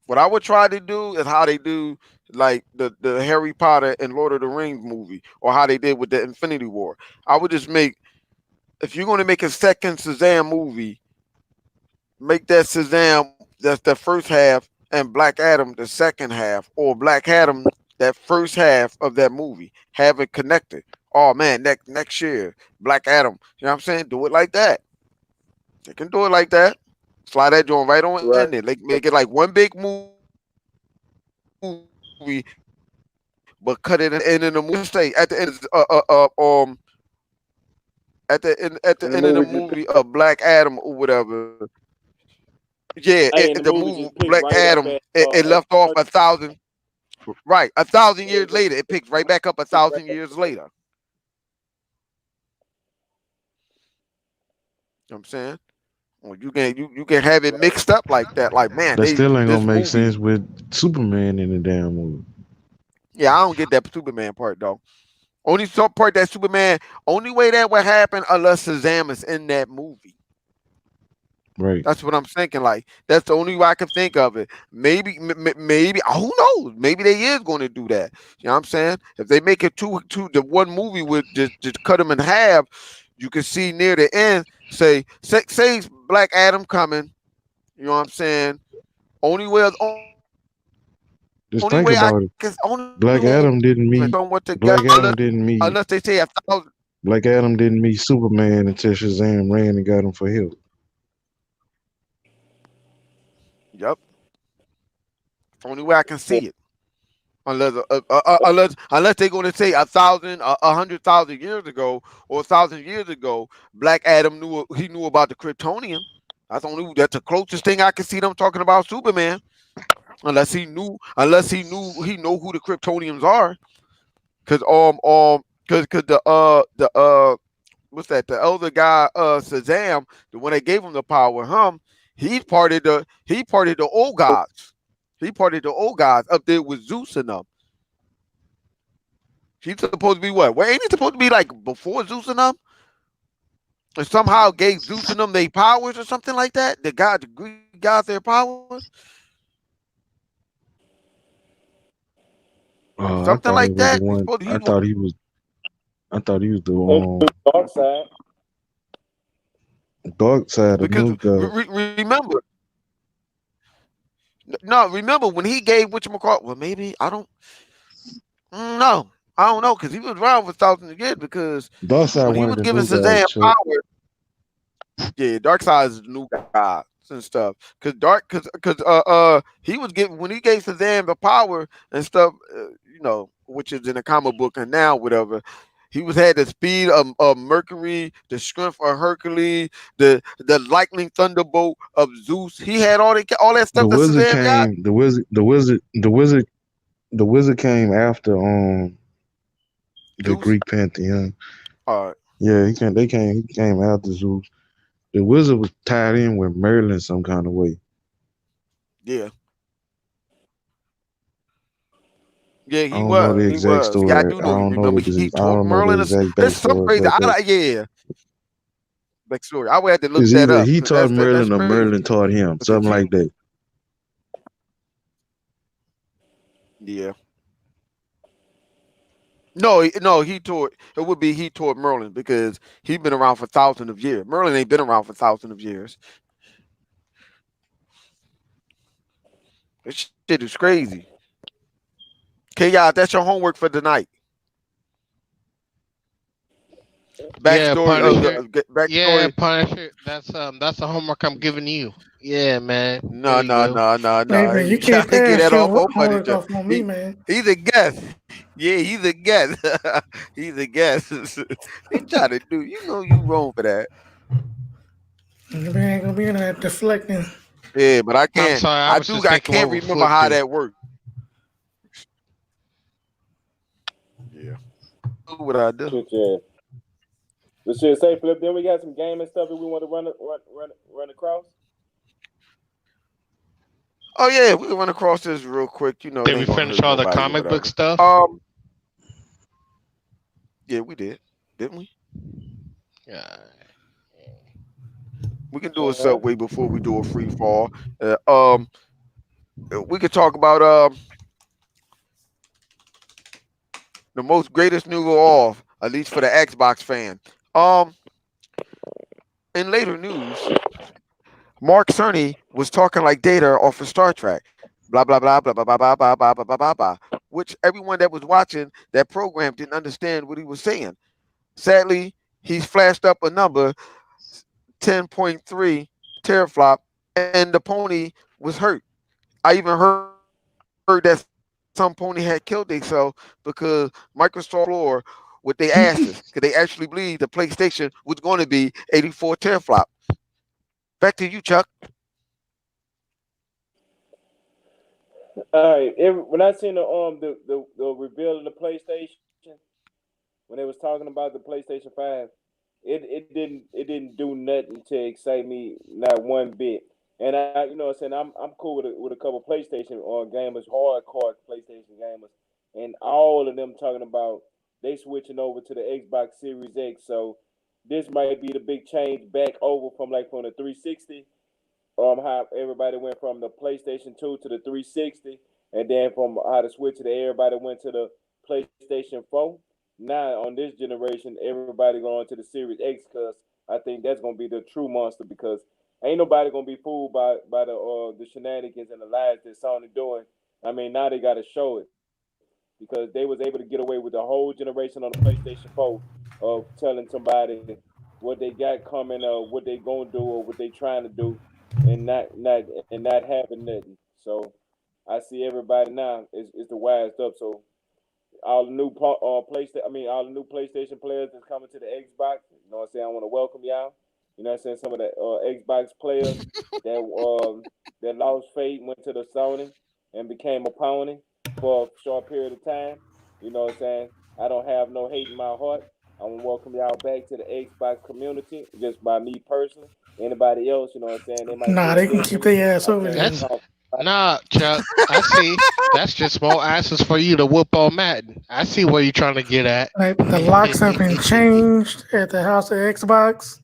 What I would try to do is how they do like the Harry Potter and Lord of the Rings movie, or how they did with the Infinity War. I would just if you're going to make a second Shazam movie, make that Shazam that's the first half and Black Adam the second half, or Black Adam that first half of that movie. Have it connected. Oh man, next year, Black Adam. You know what I'm saying? Do it like that. They can do it like that. Slide that joint right on Right. in there. Like make it like one big movie, but cut it in the movie. Say at the end of at the And end the of the movie just movie of Black Adam or whatever. Yeah, hey, and the the movie movie just picked Black right up Adam, it at left off 30 right, 1,000 years years later. It picks right back up 1,000 years later. You know what I'm saying? Well, you can have it mixed up like that. Like, man, That they still ain't this gonna make movie. sense with Superman in the damn movie. Yeah, I don't get that Superman part though. Only part that Superman, only way that would happen unless Shazam is in that movie. Right. That's what I'm thinking. Like, that's the only way I can think of it. Maybe, maybe, who knows? Maybe they is going to do that. You know what I'm saying? If they make it the one movie with just cut them in half, you can see near the end, say Black Adam coming. You know what I'm saying? Only way, Just only think way I about it. can, only Black Adam didn't meet somewhat together Black Adam didn't meet unless they say 1,000. Black Adam didn't meet Superman until Shazam ran and got him for help. Yep. Only way I can see it. Unless they're going to say 1,000, 100,000 years ago, or 1,000 years ago, Black Adam knew about the Kryptonian. That's the closest thing I can see them talking about Superman. Unless he know who the Kryptonians are, because the what's that, the elder guy Shazam, the one that gave him the power, he parted the old gods. He parted the old gods up there with Zeus and them. He's supposed to be what? Well, ain't he supposed to be like before Zeus and them? And somehow gave Zeus and them their powers or something like that? The Greek gods their powers? I Something thought he like was the that? one. He's I thought he was the Dark Side. dark side of because New God. remember, no, remember when he gave whatchamacallit, well, maybe, I don't know. I don't know, because he was around for thousands of years, because Dark side when he one was of the giving new gods, Shazam Chuck. power, yeah, Darkseid is the new god and stuff. Because he was giving, when he gave Shazam the power and stuff, which is in the comic book and now whatever. He had the speed of Mercury, the strength of Hercules, the lightning thunderbolt of Zeus. He had all that The stuff that wizard Shazam got. came. The wizard came after the Zeus. Greek pantheon. All right. Yeah, he came. He came after Zeus. The wizard was tied in with Merlin some kind of way. Yeah. Yeah, I he don't know was. the He exact was. Yeah, I story. do know. You remember he I taught don't know the Merlin. exact There's some backstory, crazy. but Yeah, backstory. I would have to look it's that either up he because taught that's Merlin or crazy. Merlin taught him, Because something like that. Yeah. No, he taught. It would be he taught Merlin because he's been around for thousands of years. Merlin ain't been around for thousands of years. This shit is crazy. Okay, y'all, that's your homework for tonight. Yeah, Backstory of Punisher. the backstory. Yeah, Punisher. That's the homework I'm giving you. Yeah, man. No. There you go. Hey, man, you You can't gotta get pass that off your on homework Punisher. off on me, man. He's a guest. Yeah, he's a guest. He's a guest. He try to do. You know you wrong for that. You ain't gonna be in that deflecting. Yeah, but I I'm can't. sorry. I was just I thinking, can't what would remember Flip how do? that works. Yeah. What I do? Shit, yeah. The shit say Flip. Then we got some gaming stuff that we want to run across. Oh yeah, we can run across this real quick. You know, Did it we ain't gonna finish hurt all the nobody or comic book whatever. stuff? Yeah, we did, didn't we? Yeah. We can do a subway before we do a free fall. We could talk about the most greatest news of all, at least for the Xbox fan. In later news, Mark Cerny was talking like Data off of Star Trek. Blah blah blah blah blah blah blah blah blah blah blah blah blah. Which everyone that was watching that program didn't understand what he was saying. Sadly, he's flashed up a number 10.3 teraflop and the pony was hurt. I even heard that some pony had killed themselves because Microsoft floor with their asses because they actually believed the PlayStation was going to be 84 teraflop. Back to you, Chuck. All right. When I seen the reveal of the PlayStation, when they was talking about the PlayStation 5, it didn't do nothing to excite me, not one bit. And I, you know what I'm saying, I'm cool with a couple PlayStation or gamers, hardcore PlayStation gamers, and all of them talking about they switching over to the Xbox Series X. So this might be the big change back over from the 360, how everybody went from the PlayStation 2 to the 360, and then from how the switch to everybody went to the PlayStation 4. Now on this generation, everybody going to the Series X because I think that's gonna be the true monster because ain't nobody gonna be fooled by the shenanigans and the lies that Sony doing. I mean, now they got to show it because they was able to get away with the whole generation on the PlayStation 4 of telling somebody what they got coming or what they gonna do or what they trying to do and not having nothing. So I see everybody now is the wised up. So all the new PlayStation, all the new PlayStation players that's coming to the Xbox. You know what I'm saying? I want to welcome y'all. You know what I'm saying? Some of the Xbox players that lost faith went to the Sony and became a pony for a short period of time. You know what I'm saying? I don't have no hate in my heart. I want to welcome y'all back to the Xbox community, just by me personally. Anybody else, you know what I'm saying? They might Nah, feel they can keep differently. their ass I over can't there. That's talk. nah, Chuck. I see. That's just more asses for you to whoop on Madden. I see where you're trying to get at. Like the locks have been changed at the house of Xbox,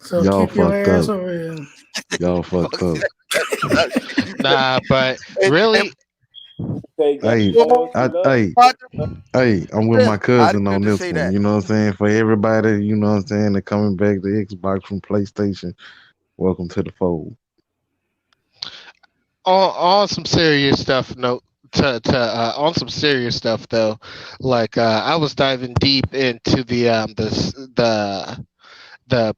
so Y'all keep your fucked ass up. over there. Y'all fucked up. Nah, but And really, Take that. Hey, for my We love hey, you. I'm with partner, my I cousin didn't on to this say one. that. You know what I'm saying? For everybody, you know what I'm saying, that coming back to Xbox from PlayStation, welcome to the fold. on some serious stuff. No, on some serious stuff though. Like I was diving deep into the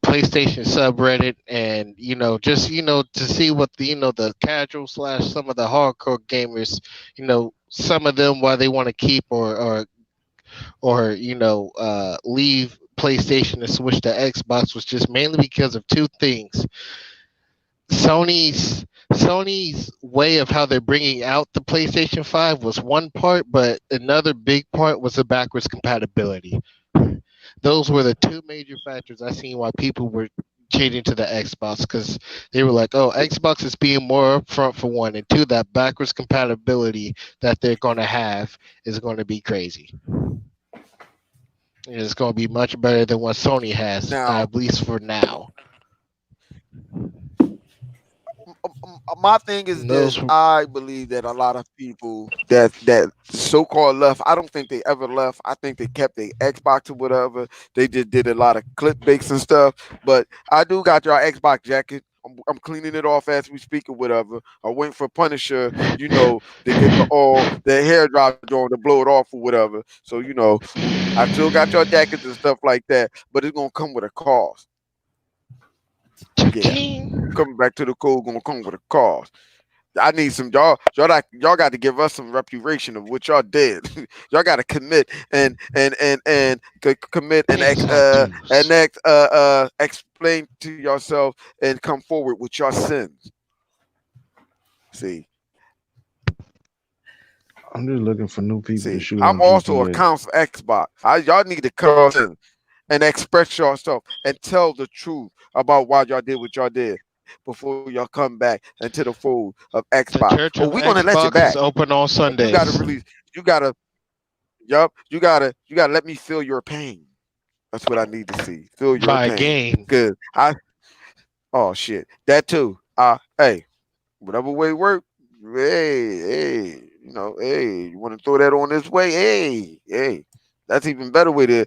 PlayStation subreddit, and just to see what the casual slash some of the hardcore gamers, some of them why they want to keep or leave PlayStation and switch to Xbox was just mainly because of two things. Sony's Sony's way of how they're bringing out the PlayStation 5 was one part, but another big part was the backwards compatibility. Those were the two major factors I seen why people were changing to the Xbox, because they were like, "Oh, Xbox is being more upfront for one, and two, that backwards compatibility that they're going to have is going to be crazy. It's going to be much better than what Sony has, Now, at least for now." my thing is And this: those, I believe that a lot of people that so-called left, I don't think they ever left. I think they kept their Xbox or whatever. They just did a lot of clickbaits and stuff. But I do got your Xbox jacket. I'm cleaning it off as we speak or whatever. I'm waiting for Punisher, to get the hair dryer on to blow it off or whatever. So I still got your jackets and stuff like that, but it's gonna come with a cost. Yeah, cha-ching. coming back to the code gonna come with a cost. I need some y'all got to give us some reputation of what y'all did. Y'all got to commit and commit and Pay our dues. explain to yourself and come forward with your sins. See, I'm just looking for new people to see, shoot I'm on also a GTA. counsel Xbox. Y'all need to come in and express yourself and tell the truth about why y'all did what y'all did before y'all come back into the fold of Xbox. The Oh, Church we're of gonna let you back, Xbox is open on but you gotta Sundays. release. You gotta. Yup. You gotta let me feel your pain. That's what I need to see. Feel your By pain. game. Cause oh shit. That too. Hey, whatever way work. Hey. Hey, you want to throw that on this way? Hey. That's even better way to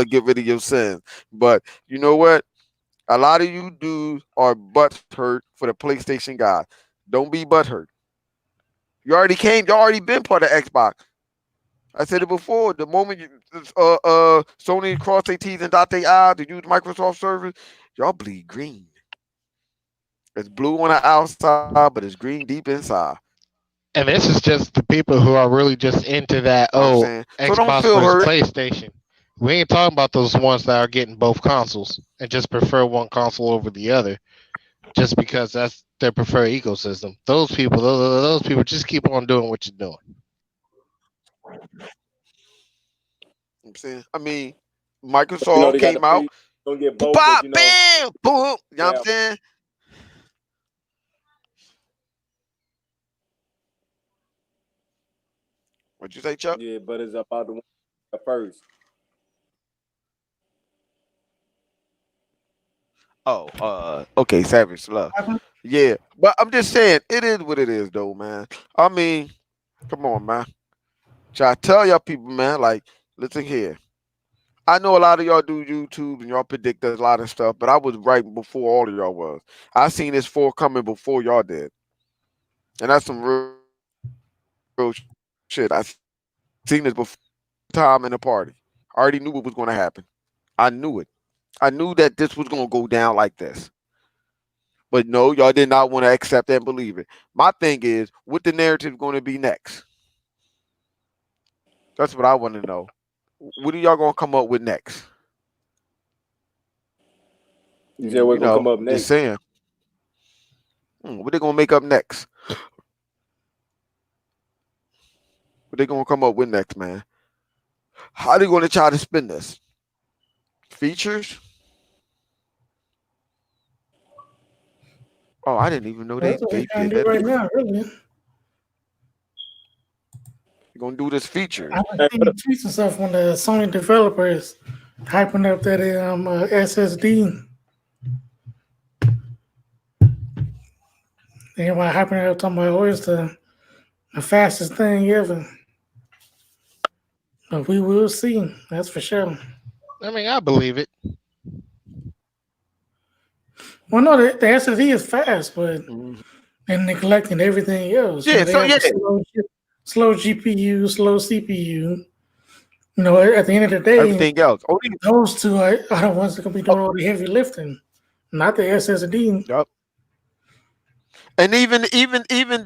get rid of your sins. But you know what? A lot of you dudes are butt hurt for the PlayStation guy. Don't be butt hurt. You already been part of Xbox. I said it before. The moment Sony cross their T's and dot their I's to use Microsoft servers, y'all bleed green. It's blue on the outside, but it's green deep inside. And this is just the people who are really just into that. You know what I'm Oh, saying? So don't Xbox feel versus hurt. PlayStation. We ain't talking about those ones that are getting both consoles and just prefer one console over the other, just because that's their preferred ecosystem. Those people, just keep on doing what you're doing. I'm saying. I mean, You know Microsoft they got the came out, free. Don't get both, but pop, you know, bam, boom. You know what yeah, I'm saying? What'd you say, Chuck? yeah, but it's about the one first. Oh, okay, Savage Love. Yeah, but I'm just saying, it is what it is, though, man. I mean, come on, man. Try to tell y'all people, man, like, listen here. I know a lot of y'all do YouTube and y'all predict a lot of stuff, but I was right before all of y'all was. I seen this coming before y'all did. And that's some real shit. I seen this before time in the party. I already knew what was going to happen. I knew it. I knew that this was going to go down like this. But no, y'all did not want to accept and believe it. My thing is, what the narrative going to be next? That's what I want to know. What are y'all going to come up with next? You said what's gonna come up Just next? saying. What they going to make up next? What they going to come up with next, man? How they going to try to spin this? Features? Oh, I didn't even know That's what they're they trying did to do that. right now, really. You're going to do this features. I've been seeing tweets and stuff when the Sony developers hyping up that SSD. Everybody hyping it up, talking about oh, it's the fastest thing ever. But we will see. That's for sure. I mean, I believe it. Well, no, the SSD is fast, but Mhm. they're neglecting everything else. Yeah, They so have yeah, a slow GPU, slow CPU. At the end of the day, everything else. Only those two are the ones that can be doing all the heavy lifting, not the SSD. yup. And even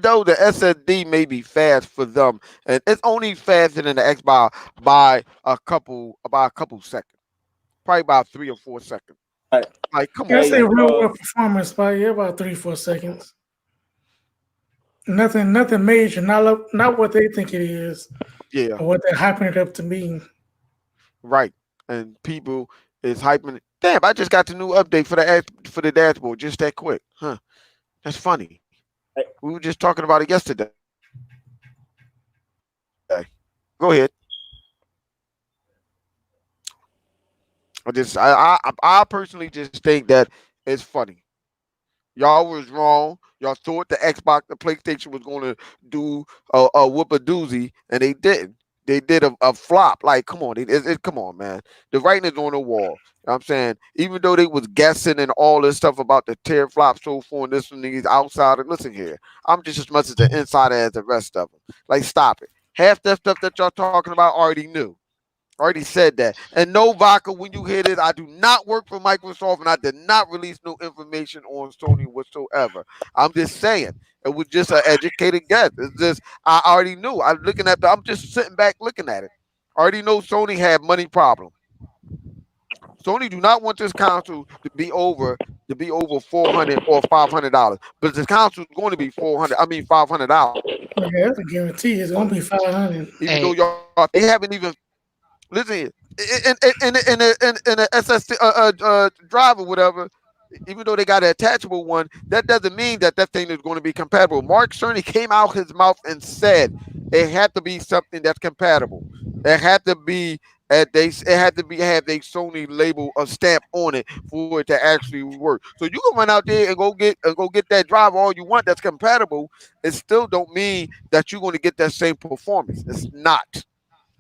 though the SSD may be fast for them, and it's only faster than the Xbox by a couple seconds, probably about 3 or 4 seconds. Right. Like, come Yeah, I on, say Hey, man. real world performance by about 3-4 seconds. Nothing major. Not what they think it is, Yeah, or what they're hyping it up to be. right. And people is hyping it. Damn, I just got the new update for the dashboard just that quick. Huh. That's funny. hey, We were just talking about it yesterday. Go ahead. I personally just think that it's funny. Y'all was wrong. Y'all thought the PlayStation was going to do a whoop a doozy, and they didn't. They did a flop. Like, come on, come on, man. The writing is on the wall. You know what I'm saying, even though they was guessing and all this stuff about the tear flop, so forth, and this and these outsider. Listen here, I'm just as much as an insider as the rest of them. Like, stop it. Half that stuff that y'all talking about already knew. Already said that. And no, Vodka, when you hear this, I do not work for Microsoft and I did not release no information on Sony whatsoever. I'm just saying. It was just an educated guess. It's just, I already knew. I'm just sitting back looking at it. I already know Sony had money problem. Sony do not want this console to be over 400 or $500. But this console is going to be $500. Yeah, that's a guarantee. It's gonna be 500. Even though Hey, y'all they haven't even listen in a SSD drive or whatever. Even though they got an attachable one, that doesn't mean that thing is going to be compatible. Mark Cerny came out his mouth and said it had to be something that's compatible. It had to be it had to be have a Sony label, a stamp on it for it to actually work. So you can run out there and go get that drive all you want that's compatible. It still don't mean that you're going to get that same performance. It's not.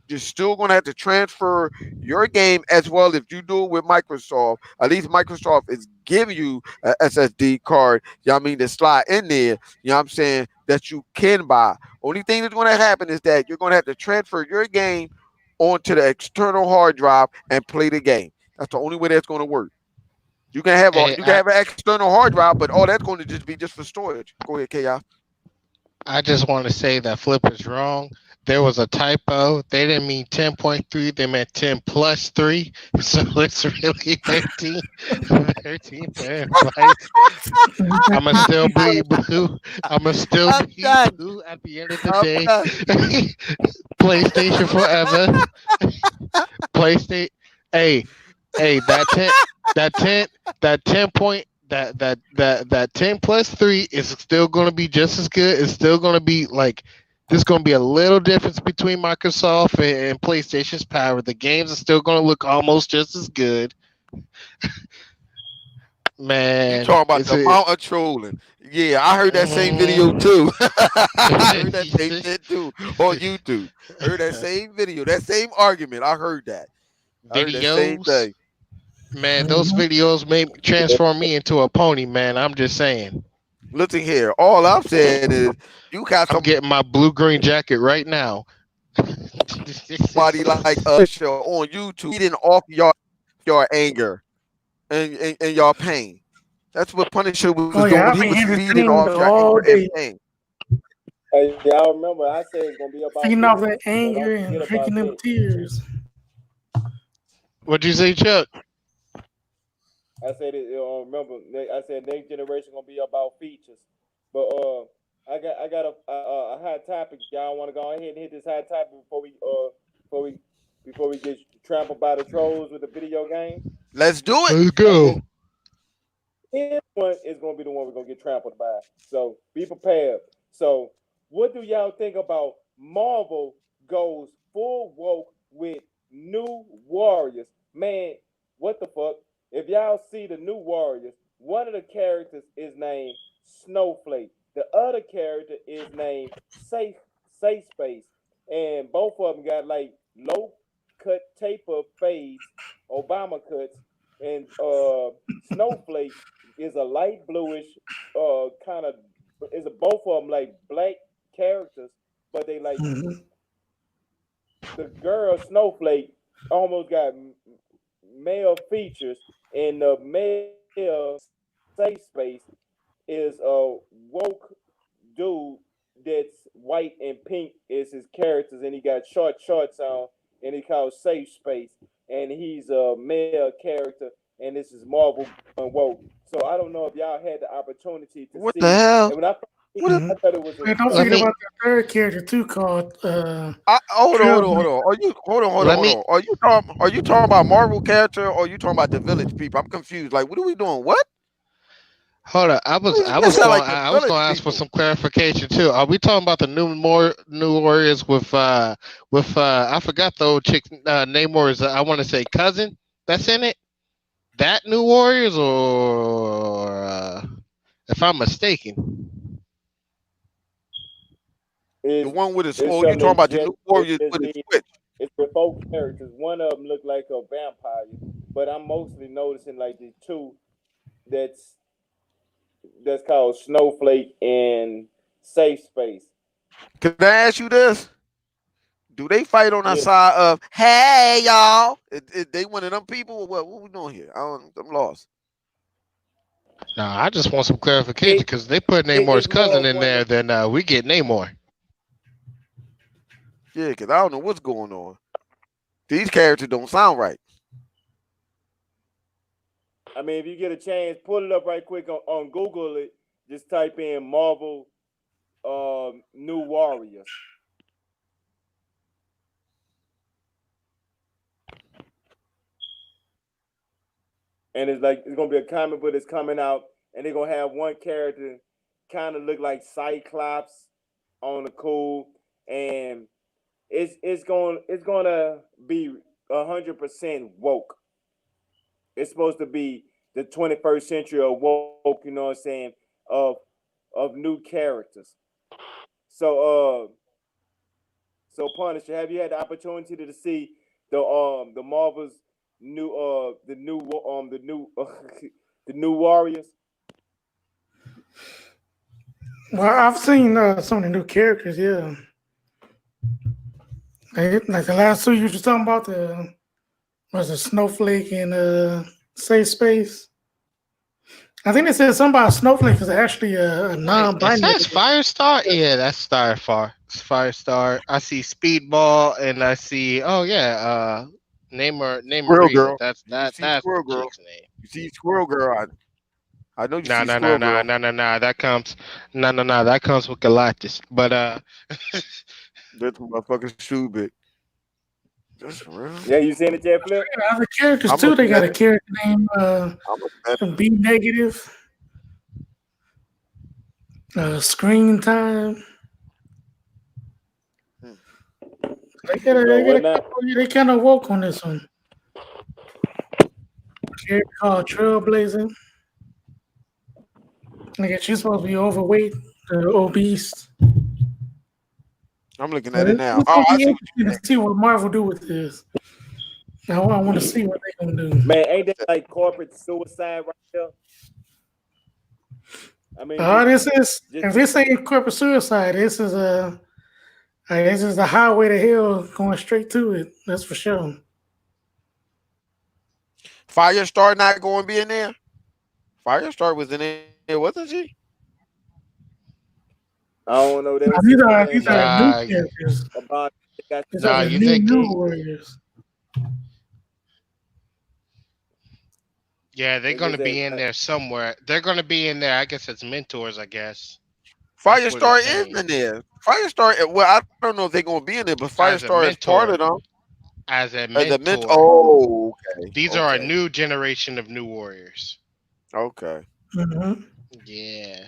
You're still going to have to transfer your game as well if you do it with Microsoft. At least Microsoft is giving you an SSD card, you know what I mean, to slide in there, you know what I'm saying, that you can buy. Only thing that's going to happen is that you're going to have to transfer your game onto the external hard drive and play the game. That's the only way that's going to work. You can have Hey, an external hard drive, but all that's going to just be just for storage. Go ahead, Ki. I just want to say that Flip is wrong. There was a typo. They didn't mean 10.3. They meant 10 plus 3. So it's really 13. 13 terabytes. I'ma still bleed blue. I'ma still I'm bleed done. blue at the end of the I'm day. done. PlayStation forever. PlayStation. Hey, that 10 point, that 10 plus 3 is still going to be just as good. It's still going to be like, there's going to be a little difference between Microsoft and PlayStation's power. The games are still going to look almost just as good. You Man, talking about it's the a. amount of trolling. Yeah, I heard that same video too. I heard that same Mm. shit too on YouTube. Heard that same video, that same argument. I heard that. I heard that same Videos. thing. Man, those videos may transform me into a pony, man. I'm just saying. Listen here, all I'm saying is you got I'm getting my blue green jacket right now. somebody like Usher on YouTube feeding off your anger and your pain. That's what Punisher was Oh doing. yeah, I've He been was hearing feeding things off your all anger and day, pain. Hey, y'all remember I said it's gonna be about feeding off features, that so anger don't and forget drinking about them that. tears. What'd you say, Chuck? I said it. Remember, I said next generation gonna be about features. But I got a hot topic. Y'all want to go ahead and hit this hot topic before we get trampled by the trolls with the video game. Let's do it. Let's go. This one is gonna be the one we're gonna get trampled by. So be prepared. So what do y'all think about Marvel goes full woke with New Warriors? Man, what the fuck? If y'all see the New Warriors, one of the characters is named Snowflake. The other character is named Safe Space. And both of them got like low cut taper fades, Obama cuts, and Snowflake is a light bluish kind of both of them like black characters, but they like the girl Snowflake almost got male features, and the male safe space is a woke dude that's white and pink is his characters, and he got shorts on, and he called Safe Space, and he's a male character, and this is Marvel and woke. So I don't know if y'all had the opportunity to What see. the hell? And when I thought it was And don't Let forget me about the third character too, called Hold on. Trailblazer. let me Are you talking about Marvel character or are you talking about the Village people? I'm confused. Like, what are we doing? What? hold on. I That sound like the was Village going to ask for people. some clarification too. Are we talking about the new Warriors with I forgot the old chick Namor's I want to say cousin that's in it? That New Warriors or if I'm mistaken. The one with it's you something talking about the just New Warriors it's with the the switch? it's the folk characters. One of them look like a vampire, but I'm mostly noticing like the two that's called Snowflake and Safe Space. Can I ask you this? Do they fight on the Yeah, side of hey y'all? They one of them people or what? What we doing here? I'm lost. No, I just want some clarification it, because they put Namor's it's more cousin of in one there, of then we get Namor. Yeah, because I don't know what's going on. These characters don't sound right. I mean, if you get a chance, pull it up right quick on Google. It just type in Marvel New Warriors. And it's gonna be a comic book that's coming out, and they're gonna have one character kind of look like Cyclops on the cool, and it's gonna be 100% woke. It's supposed to be the 21st century of woke, you know what I'm saying, of new characters. So so Punisher, have you had the opportunity to see the Marvel's the new Warriors? Well, I've seen some of the new characters. Yeah, like the last two you were talking about, the was it Snowflake and Safe Space. I think they said something about Snowflake is actually a Wait, it non-binary. says Firestar? Yeah, that's Starfar. It's Firestar. I see Speedball and I see name Squirrel Maria. Girl. That's You see that's the Squirrel Girl. chick's name. You see Squirrel Girl. I know you No, see no, no, Squirrel no, Girl. no, no, no. That comes no. That comes with Galactus. But That's motherfucking stupid. That's real. Yeah, you seen it, Jet Flip? Other characters I'm too. They looking got at a it. character named I'm looking at it. B Negative. Screen Time. Hmm. They got a, Bro, they got what a now? couple, they kind of woke on this one. Character called Trailblazer. I guess she's supposed to be overweight, obese. I'm looking So at it it's now. it's Oh, gonna I be see what interesting to see what Marvel do with this. Now I want to see what they gonna do. Man, ain't that like corporate suicide right there? I mean, This is if this ain't corporate suicide, this is the highway to hell going straight to it. That's for sure. Firestar not going to be in there. Firestar was in there, wasn't she? I don't know. They was These are saying these are new nah, characters. about they got These are the you new think? new warriors. Yeah, they're they gonna just be said, in there somewhere. They're gonna be in there. I guess as mentors. I guess that's what Firestar it's is saying. in there. Firestar. Well, I don't know if they're going to be in there, but As a Firestar is part mentor. of them. As a The mint. mentor. Oh, okay. These are a Okay. new generation of new warriors. Okay. Mm-hmm. Yeah.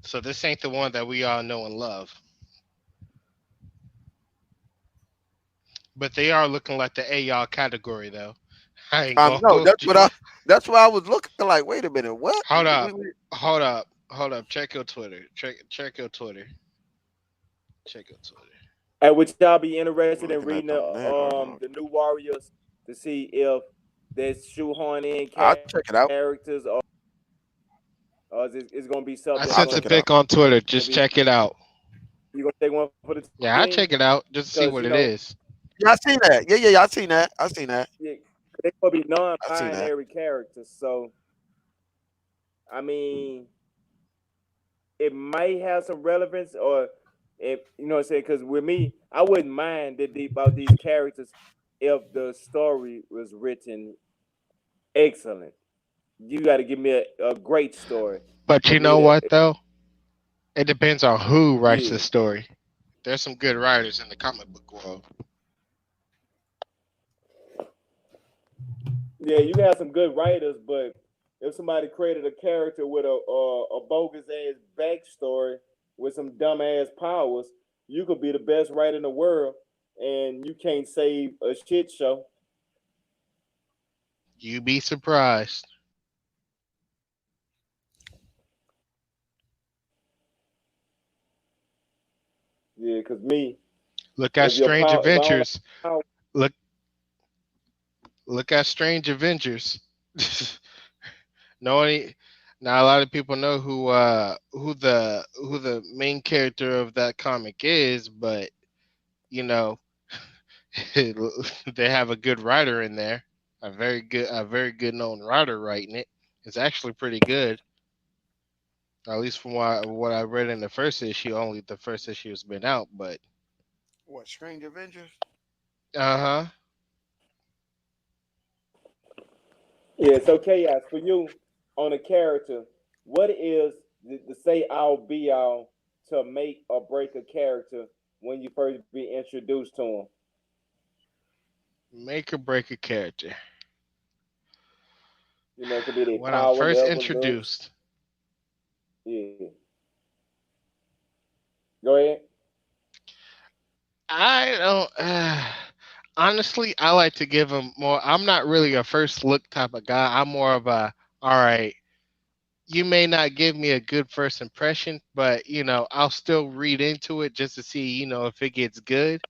So this ain't the one that we all know and love. But they are looking like the AR category though. I ain't gonna No, hold you. that's what I was looking like. Wait a minute. What? Hold up. Hold up. Hold up. Check your Twitter. Check your Twitter. Check your Twitter. hey, would y'all be interested in Looking at reading them now. the new Warriors to see if there's shoehorn in I'll check it out. characters or it's gonna be something I that's sent gonna the check it out. pic on Twitter. Just be check it out. you gonna take one for the Yeah, I team? check it out just to see Because what you it know, is. Yeah, I seen that. Yeah, I seen that. I seen that. yeah, they gonna be I seen that. non-binary characters. So I mean, it might have some relevance, or if you know what I'm saying. Because with me, I wouldn't mind about these characters if the story was written excellent. You got to give me a great story But for you me know to what though? It depends on who writes yeah. the story. There's some good writers in the comic book world. Yeah, you can have some good writers, but if somebody created a character with a bogus ass backstory with some dumb ass powers, you could be the best writer in the world, and you can't save a shit show. You be surprised. Yeah, because me, Look at if your Strange power, if I don't have Adventures. power, Look look at Strange Avengers. no one, Now a lot of people know who the main character of that comic is, but you know they have a good writer in there, a very good known writer writing it. It's actually pretty good, at least from what I read in the first issue. Only the first issue has been out, but What? Strange Avengers? uh huh. yeah, it's okay. Yes, for you on a character, what is the say all be all to make or break a character when you first be introduced to him? Make or break a character. You know, it could be their When I'm power first level, looks. introduced, Yeah. Go ahead. I don't. Honestly, I like to give them more. I'm not really a first look type of guy. I'm more of a, all right, you may not give me a good first impression, but I'll still read into it just to see, if it gets good.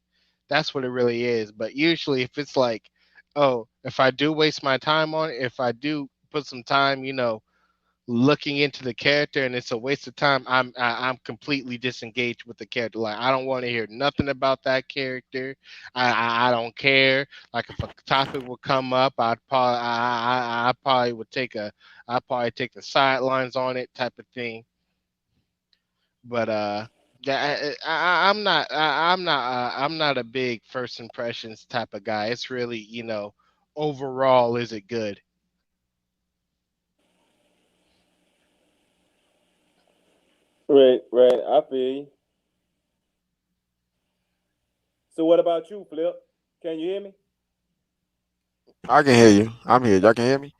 That's what it really is. But usually, if it's like, oh, if I do waste my time on it, if I do put some time, looking into the character and it's a waste of time, I'm completely disengaged with the character. Like I don't want to hear nothing about that character. I don't care. Like if a topic would come up, I probably would take a I probably take the sidelines on it type of thing. But yeah, I'm not a big first impressions type of guy. It's really, overall, is it good? Right, right. I feel you. So what about you, Flip? Can you hear me? I can hear you. I'm here. Y'all can hear me.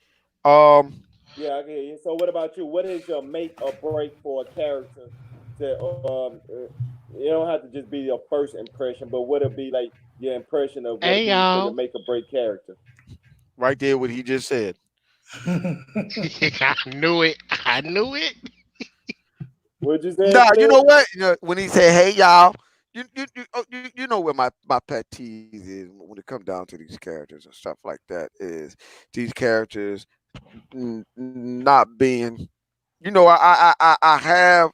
Um, Yeah, I can hear you. So what about you? What is your make or break for a character? To you don't have to just be your first impression, but what it be like your impression of what it Hey be for your y'all. make or break character? right there, what he just said. I knew it. I knew it. What'd you say, Nah, you Flip? know what? When he said, "Hey y'all," you know where my pet tease is when it comes down to these characters and stuff like that is these characters not being, I have,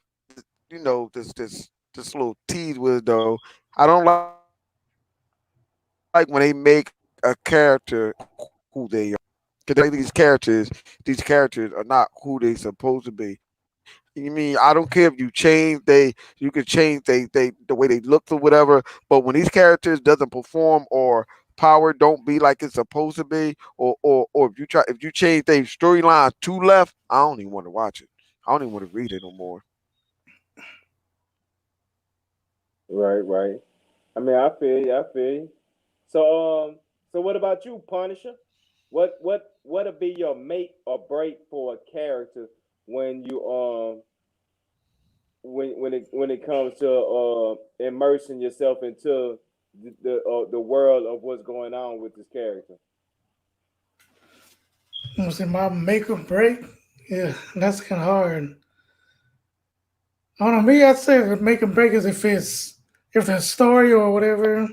this little tease with though. I don't like when they make a character who they are. Cause these characters are not who they supposed to be. You mean I don't care if you change you can change the way they look or whatever, but when these characters doesn't perform or power don't be like it's supposed to be, or if you change their storyline to left, I don't even want to watch it. I don't even want to read it no more. Right, right. I mean, I feel you. I feel you. So what about you, Punisher? What'll be your make or break for a character when you when it comes to immersing yourself into the world of what's going on with this character? Was it my make or break? Yeah, that's kind of hard. I don't know. Me, I'd say if make or break is if the story or whatever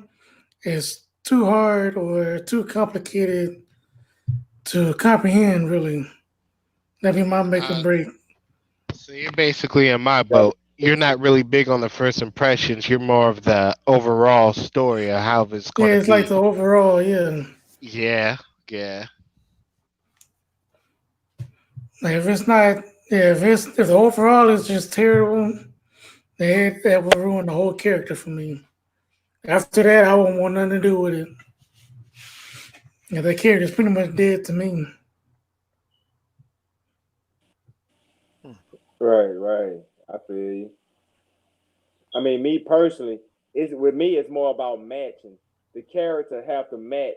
is too hard or too complicated to comprehend. Really, that'd be my make or Uh, break. so you're basically in my That boat. You're not really big on the first impressions. You're more of the overall story of how it's Yeah, going to it's like the be. overall. Yeah, Yeah, yeah. like if it's not, yeah, if the overall is just terrible, then that will ruin the whole character for me. After that, I won't want nothing to do with it. Yeah, that character's pretty much dead to me. right, right. I feel you. I mean, me personally, it's with me. It's more about matching. The character have to match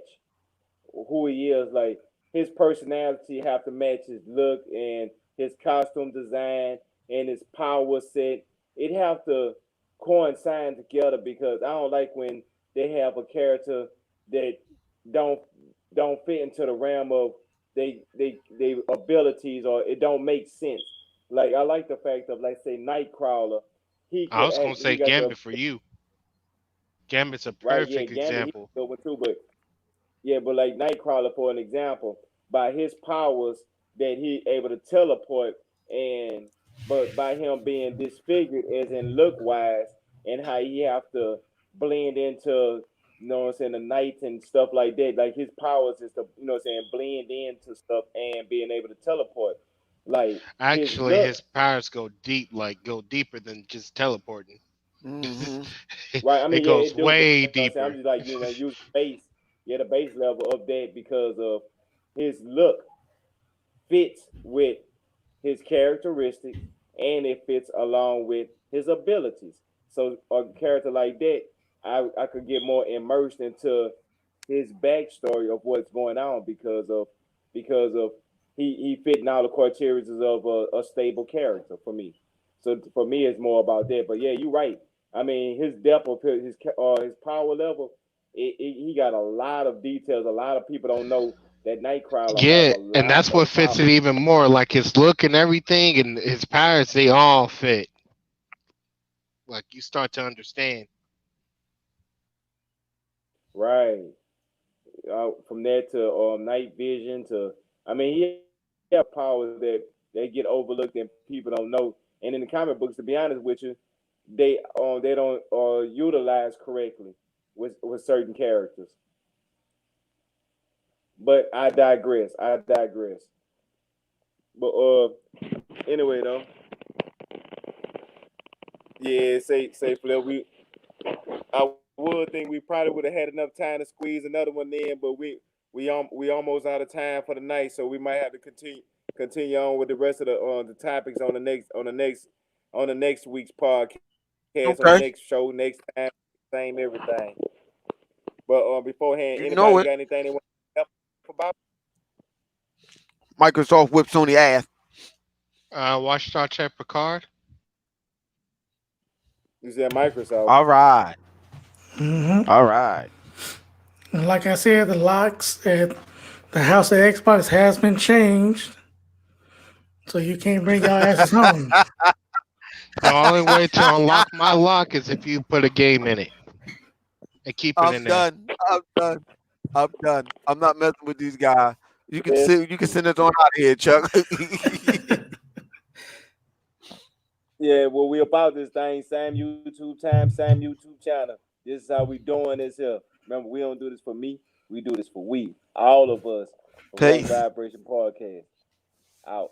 who he is. Like his personality have to match his look and his costume design and his power set. It have to coincide together because I don't like when they have a character that don't don't fit into the realm of they abilities or it don't make sense. Like I like the fact of like say Nightcrawler, I was going to he say got the Gambit for you. Gambit's a right, yeah, perfect Gambit, he's example. a good one too, but yeah, but like Nightcrawler, for an example, by his powers that he able to teleport, and but by him being disfigured, as in look wise, and how he have to blend into, what I'm saying, the night and stuff like that. Like his powers is to, what I'm saying, blend into stuff and being able to teleport. Like his Actually, look, his powers go deep, like go deeper than just teleporting. Hmm. right? I It mean, yeah, goes it do, but way I'm saying I'm deeper. just like use base, yeah, the base level of that because of his look fits with his characteristics and it fits along with his abilities. So a character like that, I could get more immersed into his backstory of what's going on because of he fitting all the criteria of a stable character for me. So for me, it's more about that. But yeah, you're right. I mean, his depth of his power level, he got a lot of details. A lot of people don't know that Nightcrawler have Yeah, a and lot that's of what power. fits it even more. Like his look and everything, and his powers, they all fit. Like you start to understand. Right. From there to night vision to, I mean, he have powers that they get overlooked and people don't know. And in the comic books, to be honest with you, they don't utilize correctly with certain characters. But I digress. But anyway though, yeah, say Flip, I would think we probably would have had enough time to squeeze another one in, but we almost out of time for the night, so we might have to continue on with the rest of the topics on the next week's podcast, on the next show, next time, same everything. But beforehand, anybody got anything they want to help about? Microsoft whips on the ass. Watch Star Trek Picard. You said Microsoft. All right. Mm-hmm. All right. And like I said, the locks at the house of Xbox has been changed, so you can't bring your asses home. The only way to unlock my lock is if you put a game in it and keep it in there. I'm done. I'm not messing with these guys. You can send us on out of here, Chuck. Yeah, well, we about this thing. Same YouTube time, same YouTube channel. This is how we doing this here. Remember, we don't do this for me. We do this for we. All of us. One Vibration Podcast. Out.